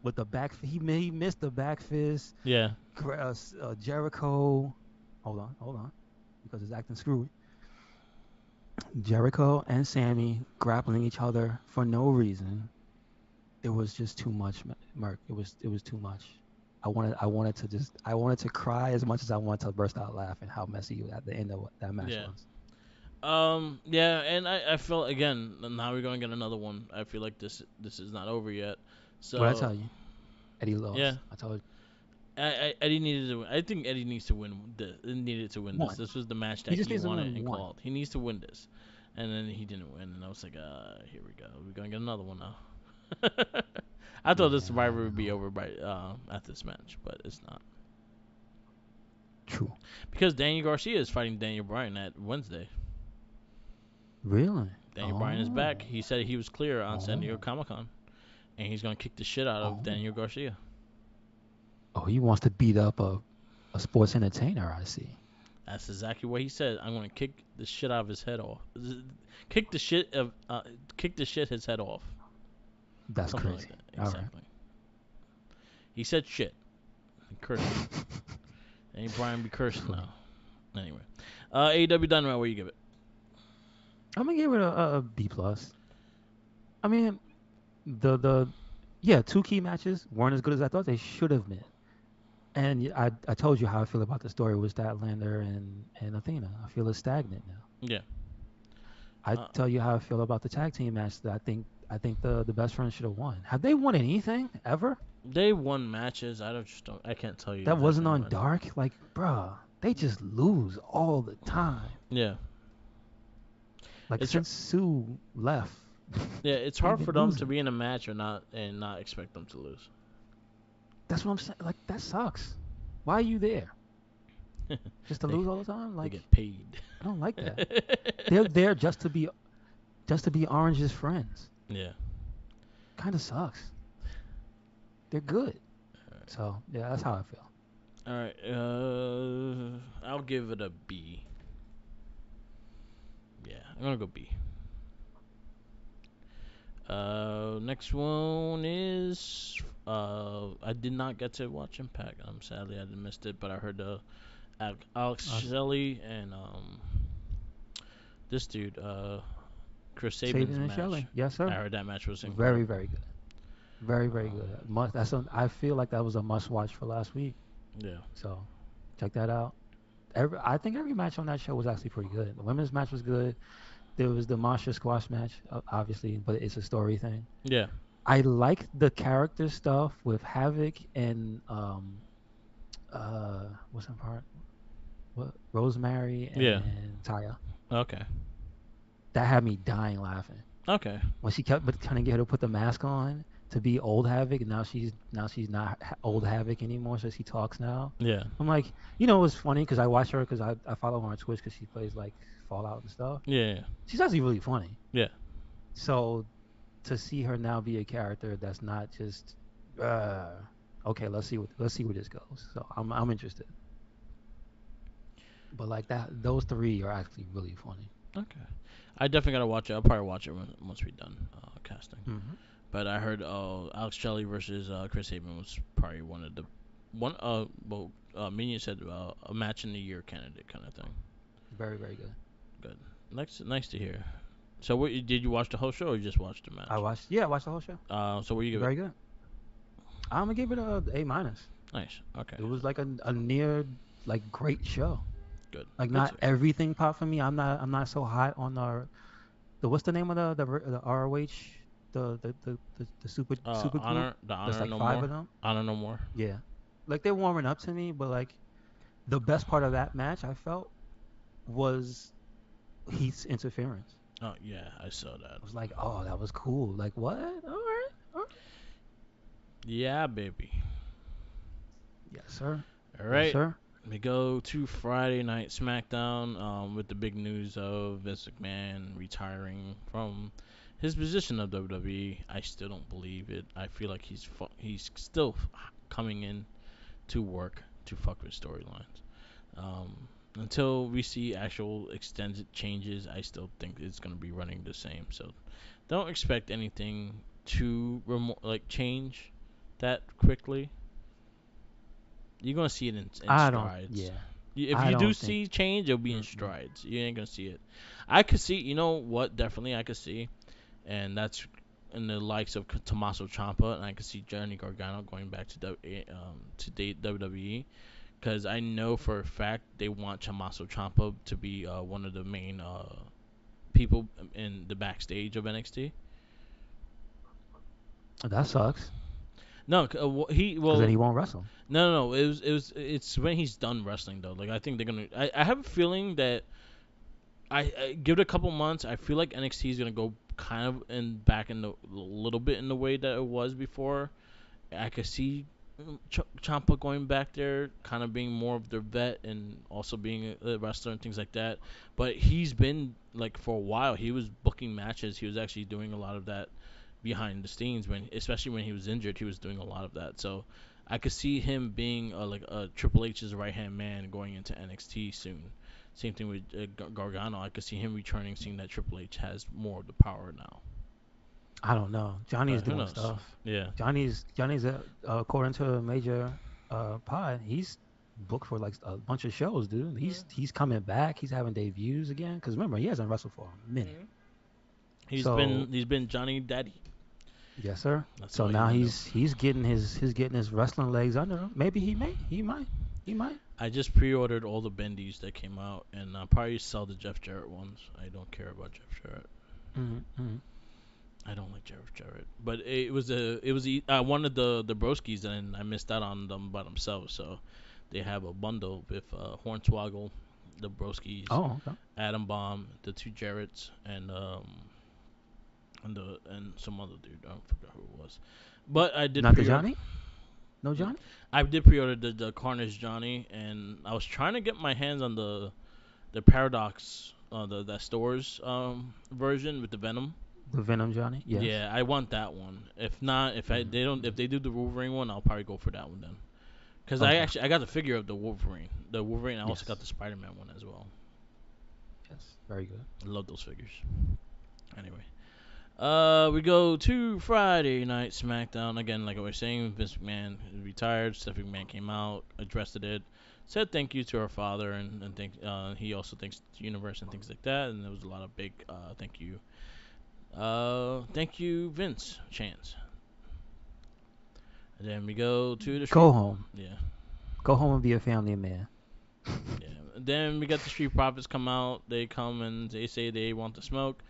With the back, he missed the back fist. yeah, Jericho, hold on, because it's acting screwy. Jericho and Sammy grappling each other for no reason. It was just too much, Merc. It was too much. I wanted to cry as much as I wanted to burst out laughing. How messy at the end of that match yeah. was. Yeah, and I feel again. Now we're gonna get another one. I feel like this is not over yet. What I So tell you, Eddie lost. yeah, I told you. Eddie needed to win. I think Eddie needs to win. Needed to win this. One. This was the match He that just he needs to wanted win and one. called. He needs to win this, and then he didn't win, and I was like, here we go. We're gonna get another one now. I thought this Yeah, survivor would be over by at this match, but it's not true. because Daniel Garcia is fighting Daniel Bryan at Wednesday. Really? Daniel Bryan is back. Oh. He said he was clear on San Diego Oh. Comic Con, and he's gonna kick the shit out of Oh. Daniel Garcia. Oh, he wants to beat up a sports entertainer. I see. That's exactly what he said. I'm gonna kick the shit out of his head off. Kick the shit of kick the shit his head off. That's Something crazy. like that. All Exactly. He said shit. He cursed. Ain't Brian be cursing now. Anyway, AEW Dynamite. Where you give it? I'm gonna give it a B plus. I mean, the yeah, two key matches weren't as good as I thought they should have been. And I told you how I feel about the story with Statlander and Athena. I feel it's stagnant now. Yeah. I tell you how I feel about the tag team match. That I think the best friends should have won. Have they won anything ever? They won matches. I can't tell you. That wasn't exactly on Dark. Like, bruh, they just lose all the time. Yeah. Like It's since Sue left, yeah, it's they've hard been for them to losing. be in a match or not and not expect them to lose. That's what I'm saying. Like that sucks. Why are you there? Just to they lose all the time? they Like get paid. I don't like that. They're there just to be Orange's friends. Yeah. Kind of sucks. They're good. So yeah, that's how I feel. All right. I'll give it a B. Yeah, I'm gonna go B. Next one is I did not get to watch Impact. Sadly I missed it, but I heard Alex Uh, Shelley and this dude Chris Sabin's Saban and match. Shelley. Yes, I sir. heard that match was Very, incredible. very good. Very, very Um, good. I feel like that was a must watch for last week. yeah, So check that out. I think every match on that show was actually pretty good. The women's match was good. There was the monster squash match, obviously, but it's a story thing. yeah, I like the character stuff with Havoc and what's that part? What Rosemary yeah. and Taya. Okay, That had me dying laughing okay. when she kept but trying to get her to put the mask on to be old Havoc, and now she's not old Havoc anymore, so she talks now. Yeah, I'm like, it was funny because I watch her because I follow her on Twitch because she plays like Fallout and stuff. yeah, She's actually really funny. yeah. So to see her now be a character that's not just uh, okay, let's see where this goes. So I'm interested. But like that, those three are actually really funny. Okay. I definitely gotta watch it. I'll probably watch it once we're done casting. Hmm. But I heard Alex Shelley versus Chris Sabin was probably Minion said a match in the year candidate kind of thing. Very, very good. Good. Nice to hear. So did you watch the whole show or you just watched the match? I watched the whole show. So what do you give it? Very good. I'm gonna give it a A minus. Nice. Okay. It was like a near like great show. Good. Like Good. not everything popped for me. I'm not so hot on the what's the name of the ROH the super group. The There's honor like no five more. of them. Honor no more. Yeah, like they're warming up to me, but like the best part of that match I felt was Heath's interference. Oh yeah, I saw that. I was like, oh, that was cool. Like what? All right. Yeah, baby. Yes, sir. All Yes, right. sir. We go to Friday Night Smackdown with the big news of Vince McMahon retiring from his position of WWE. I still don't believe it. I feel like he's still coming in to work to fuck with storylines. Until we see actual extended changes, I still think it's gonna be running the same. So don't expect anything to change that quickly. You're gonna see it in I don't. strides. Yeah. If I you do don't think. see change, it'll be in Mm-mm. strides. You ain't gonna see it. I could see. You know what? Definitely, I could see, and that's in the likes of Tommaso Ciampa, and I could see Johnny Gargano going back to WWE, because I know for a fact they want Tommaso Ciampa to be one of the main people in the backstage of NXT. That sucks. No, he Because then well he won't wrestle. no. It's when he's done wrestling though. Like I think they're gonna. I have a feeling that I give it a couple months. I feel like NXT is gonna go kind of back in the little bit in the way that it was before. I could see Ciampa going back there, kind of being more of their vet and also being a wrestler and things like that. But he's been like for a while. He was booking matches. He was actually doing a lot of that behind the scenes especially when he was injured. He was doing a lot of that. So I could see him being like a Triple H's right hand man going into NXT soon. Same thing with Gargano. I could see him returning, seeing that Triple H has more of the power now. I don't know. Johnny's But who doing knows? stuff. Yeah. Johnny's according to a major pod, he's booked for like a bunch of shows, dude. He's coming back. He's having debuts again. Because remember, he hasn't wrestled for a minute. So He's been Johnny Daddy. yes, sir. That's So all now you know. he's getting his wrestling legs under him. Maybe he might. I just pre-ordered all the bendies that came out, and I'll probably sell the Jeff Jarrett ones. I don't care about Jeff Jarrett. Mm-hmm. I don't like Jeff Jarrett, but I wanted the broskies and I missed out on them by themselves. So they have a bundle with Hornswoggle, the Broskis, Oh, okay. Adam Bomb, the two Jarretts, and some other dude. I don't forget who it was. But I did Not the pre-order. Johnny? No Johnny? I did pre-order the Carnage Johnny, and I was trying to get my hands on the Paradox, that stores version with the Venom. The Venom Johnny? Yes. Yeah, I want that one. If not, if they do the Wolverine one, I'll probably go for that one then. Because Okay. I got the figure of the Wolverine. The Wolverine. I also Yes. got the Spider-Man one as well. Yes. Very good. I love those figures. Anyway, we go to Friday Night SmackDown again. Like I was saying, Vince McMahon is retired. Stephanie McMahon came out, addressed it, said thank you to her father, and he also thanks the universe and things like that. And there was a lot of big thank you Vince chants. And then we go to the Go home. Yeah. Go home and be a family man. Yeah. Then we got the Street Profits come out. They come and they say they want to smoke.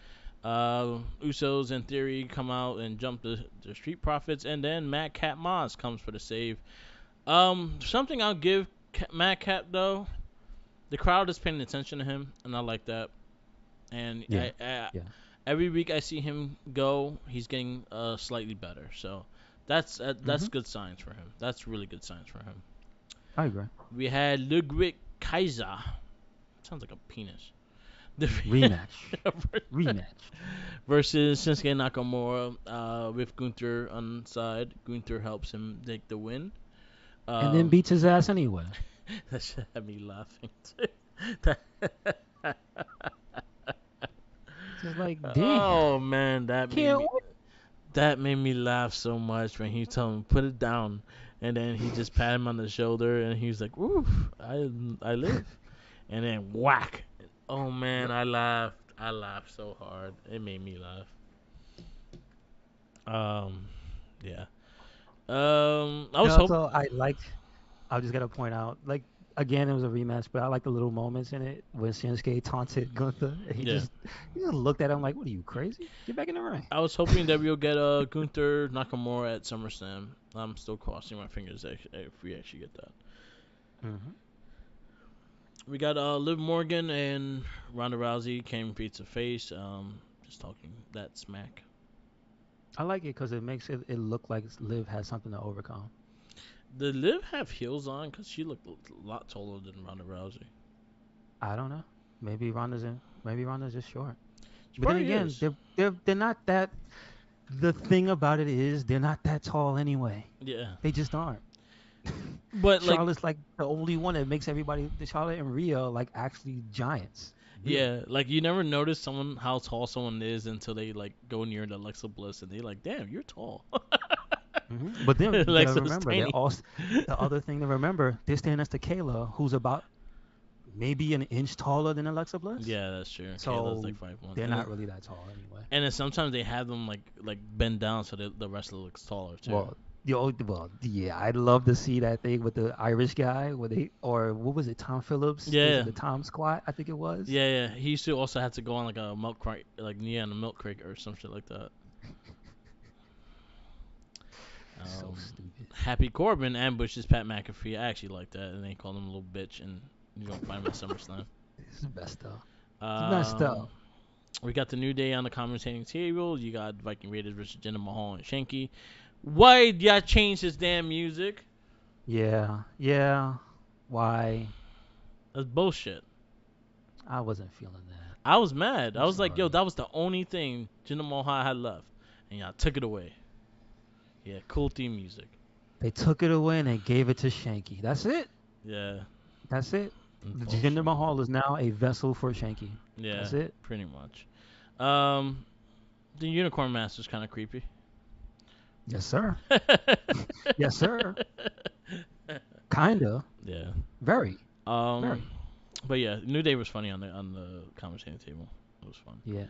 Usos in theory come out and jump the Street Profits, and then Matt Cat Moss comes for the save. Something I'll give Matt Cat though, the crowd is paying attention to him, and I like that. And Yeah. I every week I see him go, he's getting slightly better. So that's good signs for him. That's really good signs for him. I agree. We had Legrip Kaiser. Sounds like a penis. Rematch. Rematch. Versus Shinsuke Nakamura with Gunther on the side. Gunther helps him take the win. And then beats his ass anyway. That shit had me laughing too. Just like, damn. Oh man, Can't wait. that made me laugh so much when he told him put it down, and then he just pat him on the shoulder, and he was like, "Oof, I live," and then whack. Oh man, I laughed so hard. It made me laugh. Yeah. I was hoping. Also, I just gotta point out, like, again, it was a rematch, but I like the little moments in it when Shinsuke taunted Gunther. And he just looked at him like, "What are you, crazy? Get back in the ring." I was hoping that we'll get Gunther Nakamura at SummerSlam. I'm still crossing my fingers if we actually get that. Mm-hmm. We got Liv Morgan and Ronda Rousey came face to face. Just talking that smack. I like it because it makes it look like Liv has something to overcome. Did Liv have heels on? Because she looked a lot taller than Ronda Rousey. I don't know. Maybe Ronda's just short. She But then probably again, is. they're not that. The thing about it is they're not that tall anyway. Yeah. They just aren't. But Charlotte's like the only one that makes everybody. Charlotte and Rhea are like actually giants. yeah, like you never notice how tall someone is until they like go near the Alexa Bliss and they like, damn, you're tall. Mm-hmm. But then you Alexa's gotta remember, tiny. they're also, the other thing to remember, they're standing next to Kayla, who's about maybe an inch taller than Alexa Bliss. Yeah, that's true. So Kayla's like 5'1". they're not really that tall anyway. And then sometimes they have them like bend down so that the wrestler looks taller too. Yeah, I'd love to see that thing with the Irish guy, or what was it, Tom Phillips? Yeah. The Tom squat, I think it was. Yeah. He used to also have to go on like a milk crate, like knee on a milk crate or some shit like that. So stupid. Happy Corbin ambushes Pat McAfee. I actually like that, and they called him a little bitch, and you're gonna find him at SummerSlam. This is messed up. Messed up. We got the New Day on the commentating table. You got Viking Raiders versus Jinder Mahal and Shanky. Why y'all change his damn music? Yeah. Why? That's bullshit. I wasn't feeling that. I was mad. I'm I was like, yo, sorry. that was the only thing Jinder Mahal had left, and y'all took it away. Yeah, cool theme music. They took it away and they gave it to Shanky. That's it. Yeah. That's it. Unfortunately. Jinder Mahal is now a vessel for Shanky. Yeah. That's it. Pretty much. The Unicorn Master's kind of creepy. Yes, sir. Yes, sir. Kinda. Yeah. Very. Very. But yeah, New Day was funny on the commentating table. It was fun. Yeah.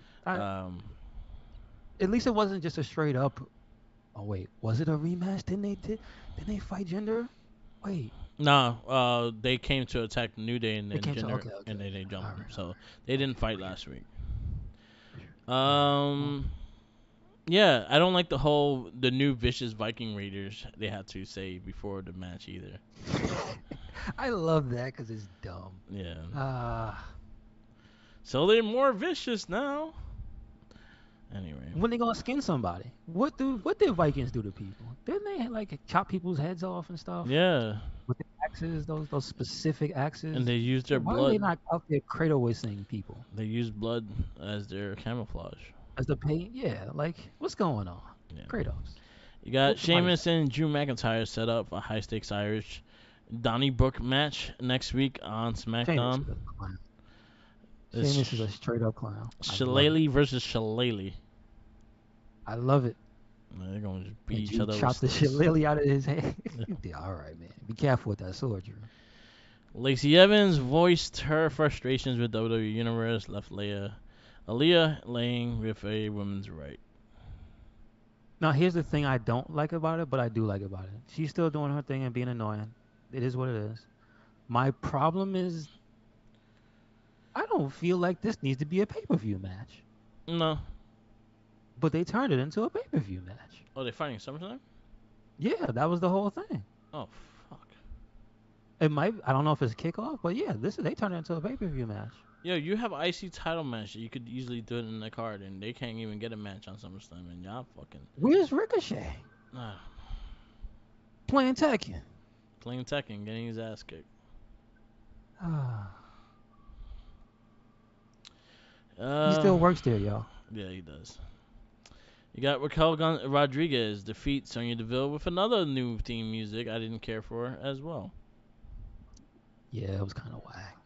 At least it wasn't just a straight up. Oh wait, was it a rematch? Didn't they fight Jinder? Wait. No, they came to attack New Day and then They came to- Jinder, okay. and they jumped him. Alright. So they didn't fight last week. Yeah, I don't like the new vicious Viking Raiders they had to say before the match either. I love that because it's dumb. Yeah. So they're more vicious now. Anyway. When they gonna skin somebody? What did Vikings do to people? Didn't they like chop people's heads off and stuff? Yeah. With the axes, those specific axes. And they use their Why are they blood. not out there Kratos people? They use blood as their camouflage. As the paint? Yeah, like what's going on? Yeah. Kratos. You got Sheamus and Drew McIntyre set up a high stakes Irish Donnybrook match next week on SmackDown. Sheamus is a straight up clown. Shillelagh versus Shillelagh. I love it. They're gonna just beat each other. Chop the Shillelagh out of his hand. Yeah, all right, man. Be careful with that sword, Drew. Lacey Evans voiced her frustrations with WWE Universe, left Ilya laying with a women's right. Now, here's the thing I don't like about it, but I do like about it. She's still doing her thing and being annoying. It is what it is. My problem is I don't feel like this needs to be a pay-per-view match. No. But they turned it into a pay-per-view match. Oh, they're fighting SummerSlam? Yeah, that was the whole thing. Oh, fuck. It might. I don't know if it's kickoff, but yeah, they turned it into a pay-per-view match. Yo, you have an IC title match. You could easily do it in the card, and they can't even get a match on SummerSlam, and y'all fucking... Where's Ricochet? Playing Tekken. Playing Tekken, getting his ass kicked. He still works there, y'all. Yeah, he does. You got Raquel Rodriguez defeat Sonya Deville with another new theme music I didn't care for as well. Yeah, it was kind of whack.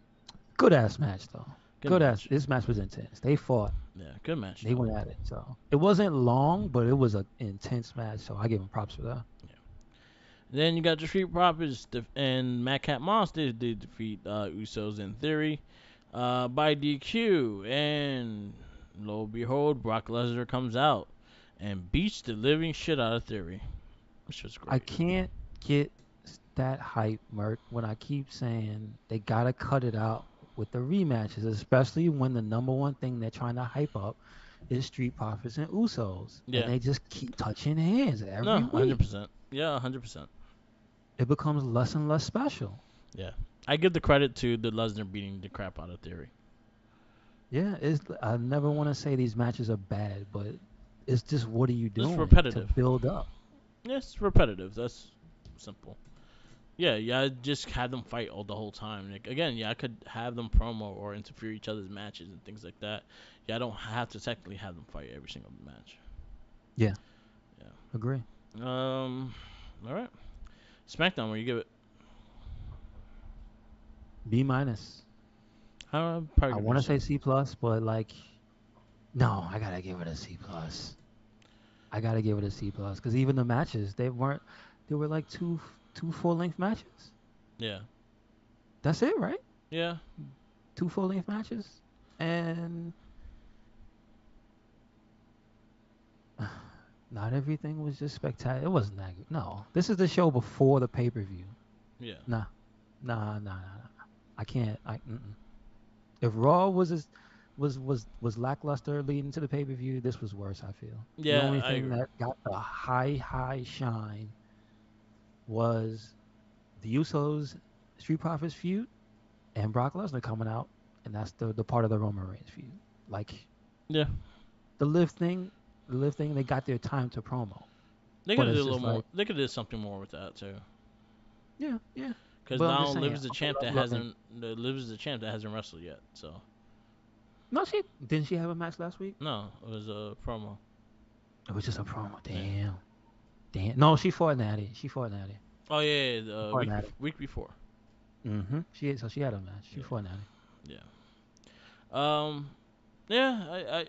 Good ass match though. Good ass. This match was intense. They fought. Yeah, good match. They went at it. So it wasn't long, but it was an intense match. So I give them props for that. Yeah. Then you got the Street Profits and Madcap Monsters did defeat Usos in Theory by DQ, and lo and behold, Brock Lesnar comes out and beats the living shit out of Theory, which was great. I can't get that hype, Merc, when I keep saying they gotta cut it out with the rematches, especially when the number one thing they're trying to hype up is Street Profits and Usos. Yeah. And they just keep touching hands every week. 100%. Yeah, 100%. It becomes less and less special. Yeah. I give the credit to the Lesnar beating the crap out of Theory. Yeah, I never want to say these matches are bad, but it's just what are you doing It's repetitive. to build up? Yeah, it's repetitive. That's simple. Yeah, I just had them fight the whole time. Like, again, I could have them promo or interfere each other's matches and things like that. Yeah, I don't have to technically have them fight every single match. Yeah. Yeah. Agree. All right. SmackDown, where you give it? B-. I want to say C+, but like, no, I gotta give it a C+. I gotta give it a C+, because even the matches, they were like two full-length matches. Yeah. That's it, right? Yeah. 2 full-length matches, and not everything was just spectacular. It wasn't that good. No, this is the show before the pay-per-view. Yeah. Nah. I can't. If Raw was lackluster leading to the pay-per-view, this was worse, I feel. Yeah, the only thing that got the high shine was the Usos Street Profits feud and Brock Lesnar coming out, and that's the part of the Roman Reigns feud. Like, yeah, the live thing, they got their time to promo. They could have did a little more. They could have did something more with that too. Yeah. Because now Liv is the champ that hasn't wrestled yet. So. No, didn't she have a match last week? No, it was a promo. It was just a promo. Damn. No, she fought Natty. Oh yeah, week before. She had a match. She fought Natty. Yeah. Yeah.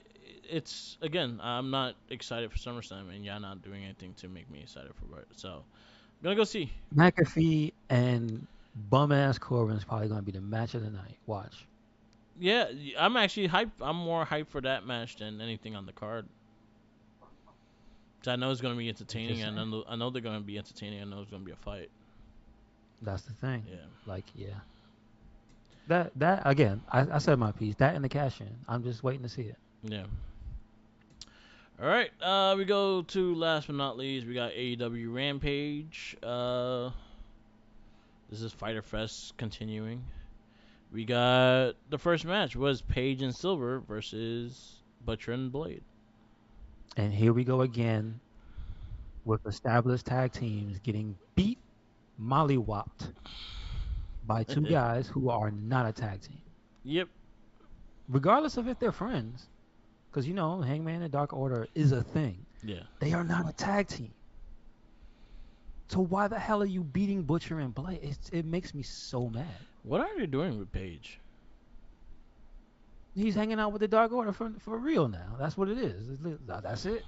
It's again. I'm not excited for SummerSlam, and y'all not doing anything to make me excited for it. So, I'm gonna go see. McAfee and bum ass Corbin is probably gonna be the match of the night. Watch. Yeah, I'm actually hyped. I'm more hyped for that match than anything on the card. I know it's gonna be entertaining, and I know they're gonna be entertaining. I know it's gonna be a fight. That's the thing. Yeah. Like, yeah. That again, I said my piece. That and the cash in. I'm just waiting to see it. Yeah. All right. We go to last but not least. We got AEW Rampage. The This is Fighter Fest continuing. We got the first match was Paige and Silver versus Butcher and Blade. And here we go again with established tag teams getting beat, mollywopped by two guys who are not a tag team. Yep. Regardless of if they're friends, because you know Hangman and Dark Order is a thing. Yeah. They are not a tag team. So why the hell are you beating Butcher and Blade? It makes me so mad. What are they doing with Paige? He's hanging out with the Dark Order for real now. That's what it is. That's it.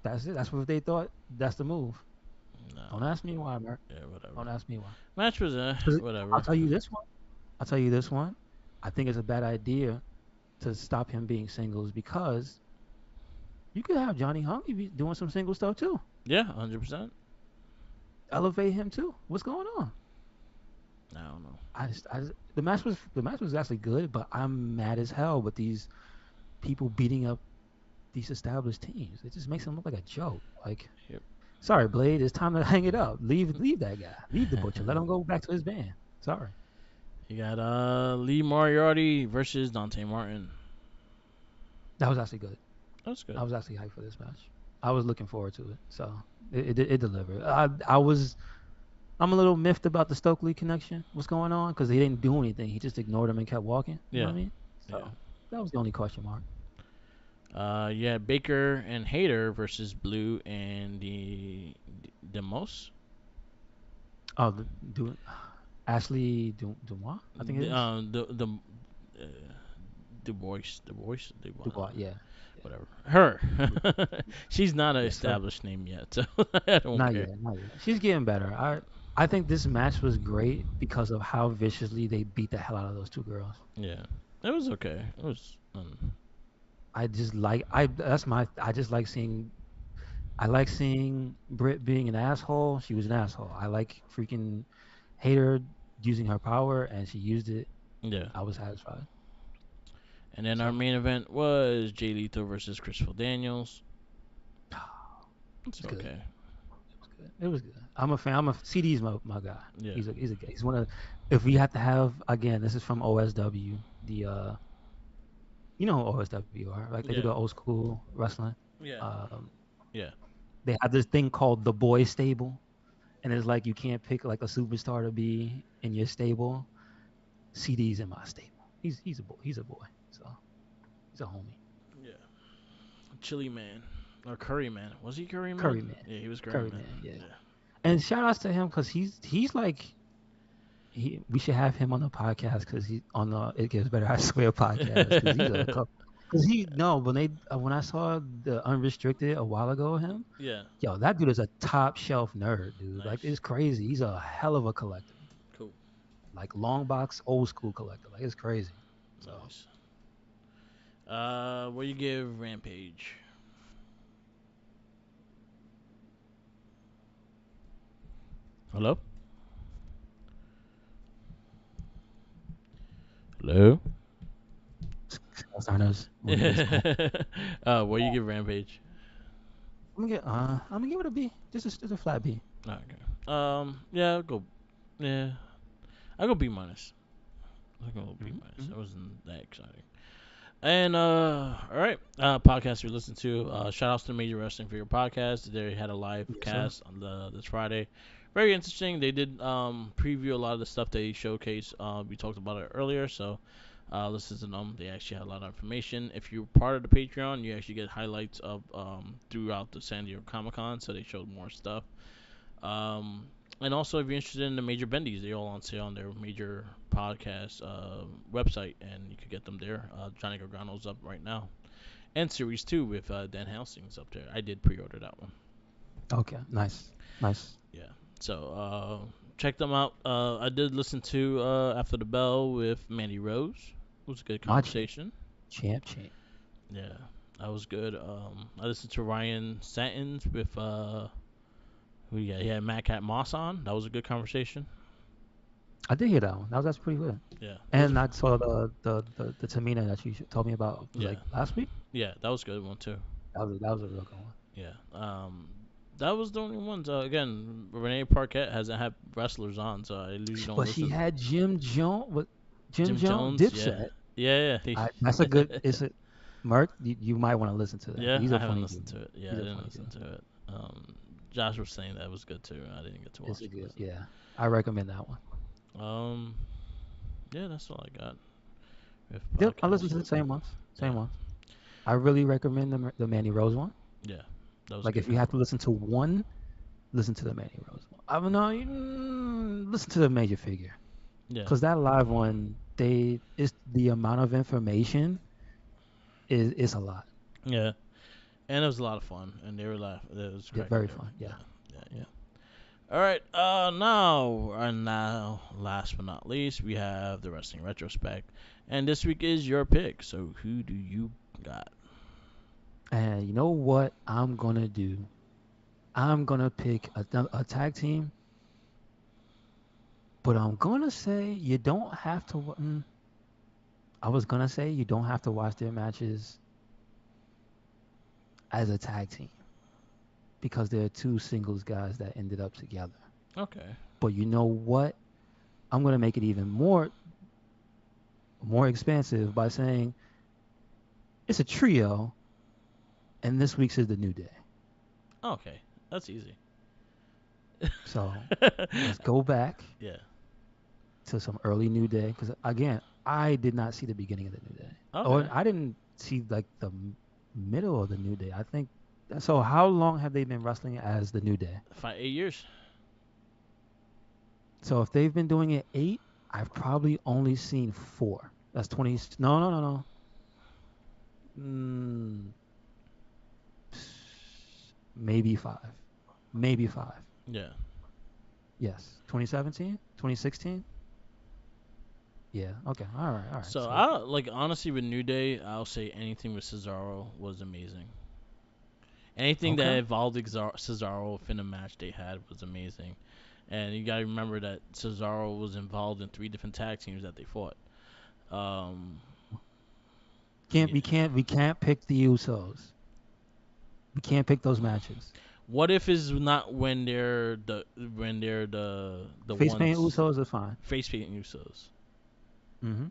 That's it. That's what they thought. That's the move. No. Don't ask me why, Mark. Yeah, whatever. Don't ask me why. Match was whatever. I'll tell you this one. I think it's a bad idea to stop him being singles because you could have Johnny Hungy be doing some single stuff too. Yeah, 100%. Elevate him too. What's going on? I don't know. The match was actually good, but I'm mad as hell with these people beating up these established teams. It just makes them look like a joke. Like, yep. Sorry, Blade, it's time to hang it up. Leave that guy. Leave the Butcher. Let him go back to his band. Sorry. You got Lee Mariarty versus Dante Martin. That was actually good. That was good. I was actually hyped for this match. I was looking forward to it. So it delivered. I'm a little miffed about the Stokely connection. What's going on? Because he didn't do anything. He just ignored him and kept walking. You know what I mean? So that was the only question mark. Yeah, Baker and Hayter versus Blue and Demos. Oh, Ashley Dumois, I think it is. The voice, Dubois, yeah. Whatever. Her. She's not an established name yet, so I don't care. Not yet. She's getting better. I think this match was great because of how viciously they beat the hell out of those two girls. Yeah, it was okay. It was. I just like seeing Britt being an asshole. She was an asshole. I like freaking Hayter using her power, and she used it. Yeah. I was satisfied. And then our main event was Jay Leto versus Christopher Daniels. It's okay. Good. It was good. I'm a fan. CD's my guy. Yeah. He's one of. If we have to have again, this is from OSW. The you know who OSW are, like they do the old school wrestling. Yeah. Yeah. They have this thing called the boy stable, and it's like you can't pick like a superstar to be in your stable. CD's in my stable. He's a boy. He's a boy. So he's a homie. Yeah. Chili Man or Curry Man. Was he Curry Man? Curry Man. Yeah, he was Curry Man. Yeah. And shout outs to him because he's like. We should have him on the podcast because he's on the It Gets Better I Swear podcast. When I saw the Unrestricted a while ago, that dude is a top shelf nerd, dude. Nice. Like it's crazy. He's a hell of a collector. Cool. Like long box, old school collector. Like it's crazy. So. Nice. What do you give Rampage? Hello. Hello. What do you give Rampage? I'm gonna give it a B. Just a flat B. Okay. Yeah, I'll go. Yeah, I'll go B minus. I'll go B minus. That wasn't that exciting. And all right, podcast we listened to. Shout outs to Major Wrestling for your podcast. They had a live cast on this Friday. Very interesting. They did preview a lot of the stuff they showcased. We talked about it earlier, so listen to them. They actually had a lot of information. If you're part of the Patreon, you actually get highlights of throughout the San Diego Comic-Con, so they showed more stuff. And also, if you're interested in the Major Bendies, they're all on sale on their major podcast website, and you can get them there. Johnny Gargano's up right now. And Series 2 with Dan Helsing's up there. I did pre-order that one. Okay, nice. Yeah. So check them out. I did listen to After the Bell with Mandy Rose. It was a good conversation. Champ. Yeah, that was good. I listened to Ryan Santins with who you got? He had Matt Cat Moss on. That was a good conversation. I did hear that one. That was actually pretty good. Yeah. And I saw the Tamina that you told me about like last week. Yeah, that was a good one too. That was a real good one. Yeah. That was the only ones. Again, Renee Parquette hasn't had wrestlers on, so I usually don't But she listen. had Jim Jones. What? Jim Jim Jones, Jones, yeah, Dipset. yeah, yeah. That's a good. It's a Merc. You might want to listen to that. Yeah, He's I a haven't funny listened dude. to it. Yeah, I He's a didn't funny listen dude. to it. Josh was saying that was good too. I didn't get to It's watch a it. good. Listen. Yeah, I recommend that one. Um, yeah, that's all I got. With Yep, I podcasts. listen to the same ones. Yeah, Same ones. I really recommend the Mandy Rose one. yeah, that was Like good. if you have to listen to one, listen to the Mandy Rose one. I don't know. Listen to the Major Figure, Yeah, because that live one, it's the amount of information is a lot. yeah, and it was a lot of fun, and they were laughing. It was Yeah, cracking very me up. fun. Yeah, Yeah. yeah, Yeah. yeah. All right. Now, last but not least, we have the wrestling retrospect, and this week is your pick. So, who do you got? And you know what I'm gonna do? I'm gonna pick a tag team, but I'm gonna say you don't have to. I was gonna say you don't have to watch their matches as a tag team because there are two singles guys that ended up together. Okay. But you know what? I'm gonna make it even more expansive by saying it's a trio, and this week's is the New Day. Okay, that's easy. So let's go back Yeah. to some early New Day because again, I did not see the beginning of the New Day, or Okay. I didn't see like the middle of the New Day. I think so. How long have they been wrestling as the New Day? 8 years. So if they've been doing it 8, I've probably only seen 4. That's 20. No, no, no, no. Mm, maybe 5. Maybe 5. Yeah. Yes. 2017? 2016? Yeah. Okay. All right. All right. So So I like honestly with New Day, I'll say anything with Cesaro was amazing. Anything that okay. involved Cesaro in a match they had was amazing. And you gotta remember that Cesaro was involved in 3 different tag teams that they fought. Um, Can't yeah. we can't pick the Usos. We can't pick those matches. What if it's not when they're the Face paint ones Usos are fine. face painting Usos? Mm-hmm.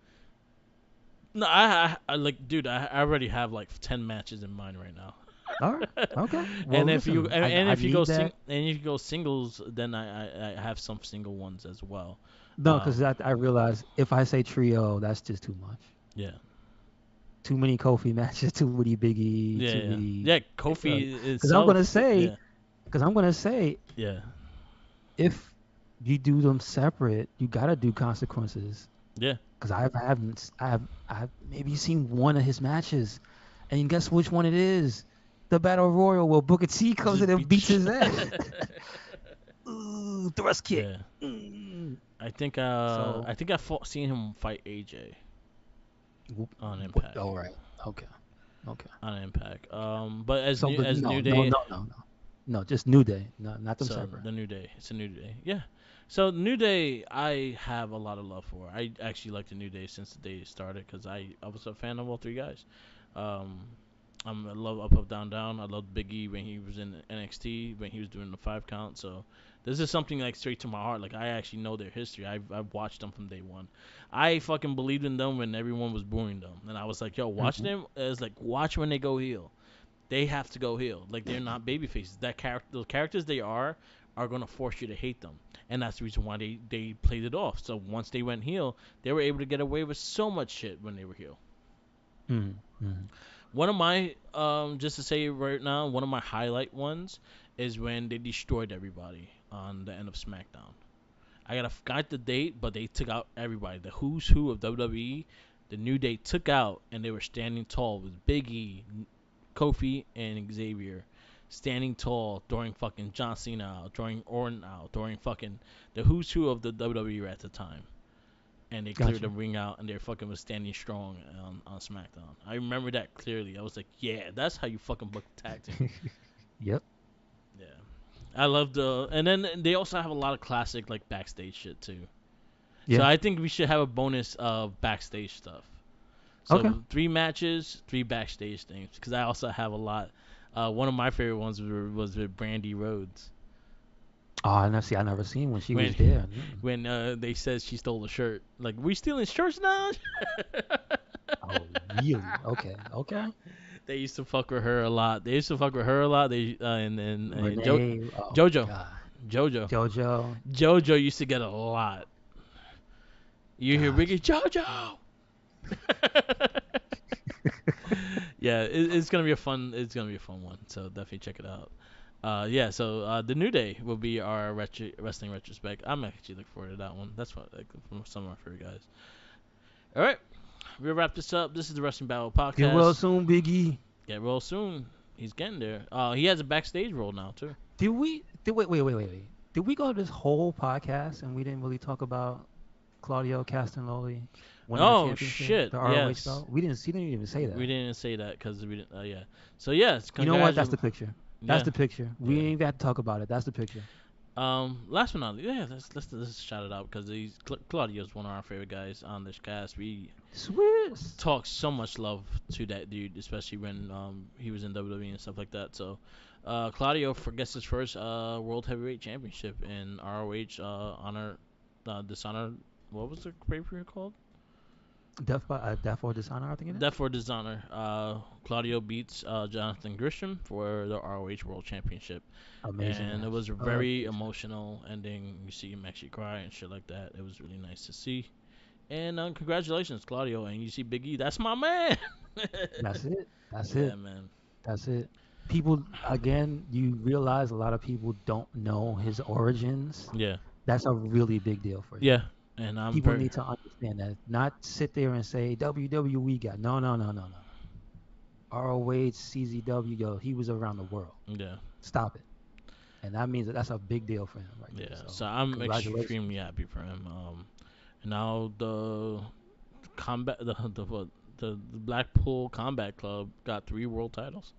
No, I like, dude. I already have like 10 matches in mind right now. All right. Okay. Well, and if you listen, and I if you go need that. and if you go singles, then I have some single ones as well. No, because Um, I realize if I say trio, that's just too much. yeah, Too many Kofi matches, too many Biggie, yeah, too yeah, many. yeah. Kofi Because I'm gonna itself, say, yeah, because I'm gonna say, yeah, if you do them separate, you gotta do consequences. yeah. Because I've maybe seen one of his matches, and guess which one it is? The Battle Royal where Booker T comes in Just and beat the beats his shit. ass. Ooh, thrust kick. Yeah, Mm. I think So, seen him fight AJ whoop, on Impact. all right, okay, okay. On Impact. But as So, new but as no, New no, Day, no, no, no, no, just New Day, no, not them so separate. the New Day, it's a New Day. Yeah. So New Day, I have a lot of love for. I actually like the New Day since the day it started because I was a fan of all 3 guys. Um, I love Up Up Down Down. I loved Biggie when he was in NXT when he was doing the 5 count. So this is something like straight to my heart. Like I actually know their history. I've watched them from day one. I fucking believed in them when everyone was booing them, and I was like, yo, watch Hmm. them. It's like watch when they go heel. They have to go heel. Like they're not baby faces. The characters they are gonna force you to hate them, and that's the reason why they played it off. So once they went heel, they were able to get away with so much shit when they were heel. Mm-hmm. One of my just to say right now, one of my highlight ones is when they destroyed everybody on the end of SmackDown. I gotta forgot the date, but they took out everybody. The who's who of WWE, the New Day took out, and they were standing tall with Big E, Kofi, and Xavier standing tall during fucking John Cena out, during Orton out, during fucking the who's who of the WWE at the time. And they cleared Gotcha. the ring out, and they fucking was standing strong on SmackDown. I remember that clearly. I was like, yeah, that's how you fucking book the tag team. Yep. Yeah. I love and then they also have a lot of classic like backstage shit too. So Yeah. I think we should have a bonus of backstage stuff. Okay. So 3 matches, 3 backstage things, because I also have a lot One of my favorite ones was with Brandy Rhodes. Oh, I never seen when she When was there. when they said she stole the shirt. Like, we stealing shirts now? Oh, really? Okay, okay. They used to fuck with her a lot. They used to fuck with her a lot. They and Renee. Oh my JoJo, God. JoJo, JoJo. JoJo used to get a lot. You hear Ricky Gosh. JoJo. Yeah, it's gonna be a fun. It's gonna be a fun one. So definitely check it out. Yeah. So the New Day will be our wrestling retrospect. I'm actually looking forward to that one. That's what from some of my favorite guys. All right, we'll wrap this up. This is the Wrestling Battle Podcast. Get well soon, Biggie. Get well soon. He's getting there. He has a backstage role now too. Wait. Did we go this whole podcast and we didn't really talk about Claudio Castagnoli winning the Oh championship? shit! The ROH Yes. belt? We didn't even say that. We didn't say that because we didn't. Yeah. So yes. You know what? That's the picture. That's Yeah. the picture. We Yeah. ain't got to talk about it. That's the picture. Last but not least, yeah, let's shout it out because Claudio's one of our favorite guys on this cast. We Swiss. talk so much love to that dude, especially when he was in WWE and stuff like that. So, Claudio gets his first World Heavyweight Championship in ROH honor dishonor. What was the pay-per-view called? Death or Dishonor, I think it is. Death for Dishonor. Claudio beats Jonathan Grisham for the ROH World Championship. Amazing. And match. it was a very emotional ending. You see him actually cry and shit like that. It was really nice to see. And congratulations, Claudio. And you see Big E. That's my man. That's it. That's Yeah, it. man. That's it. People, again, you realize a lot of people don't know his origins. Yeah. That's a really big deal for you. Yeah. And People need to understand that. Not sit there and say WWE got no. ROH, CZW, yo, he was around the world. Yeah. Stop it. And that means that's a big deal for him right Yeah. there. So I'm congratulations. extremely happy for him. And now the Blackpool Combat Club got 3 world titles.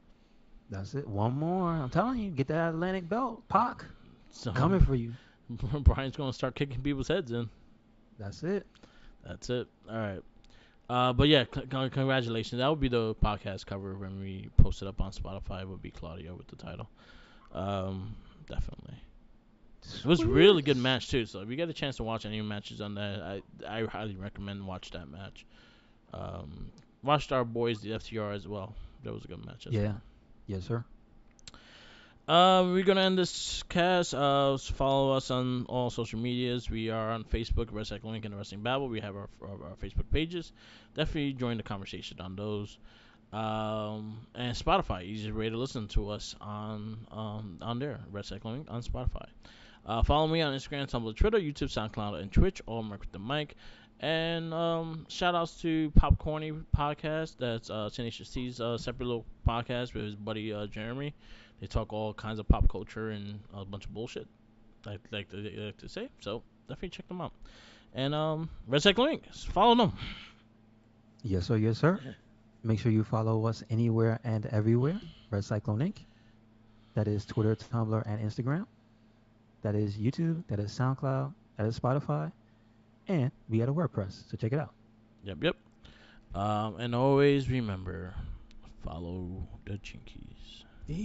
That's it. One more. I'm telling you, get that Atlantic belt. Pac. So Coming for you. Brian's gonna start kicking people's heads in. That's it. That's it. All right. But yeah, congratulations. That would be the podcast cover when we post it up on Spotify. It would be Claudio with the title. Definitely. It was a really good match too. So if you get a chance to watch any matches on that, I highly recommend watch that match. Watched our boys the FTR as well. That was a good match. Yeah. Yes, sir. We're gonna end this cast. Follow us on all social medias. We are on Facebook, Wrestling Link, and Wrestling Babble. We have our Facebook pages. Definitely join the conversation on those. And Spotify, easiest way to listen to us on there, Wrestling Link on Spotify. Follow me on Instagram, Tumblr, Twitter, YouTube, SoundCloud, and Twitch. All Mark with the mic. And shout outs to Popcorny Podcast. That's Tenacious T's separate little podcast with his buddy Jeremy. They talk all kinds of pop culture and a bunch of bullshit, like to say. So definitely check them out. And Red Cycle Link, follow them. Yes, sir. Yes, sir. Make sure you follow us anywhere and everywhere. Red Cyclone Inc. That is Twitter, Tumblr, and Instagram. That is YouTube. That is SoundCloud. That is Spotify. And we got a WordPress, so check it out. Yep. And always remember, follow the Chinkies.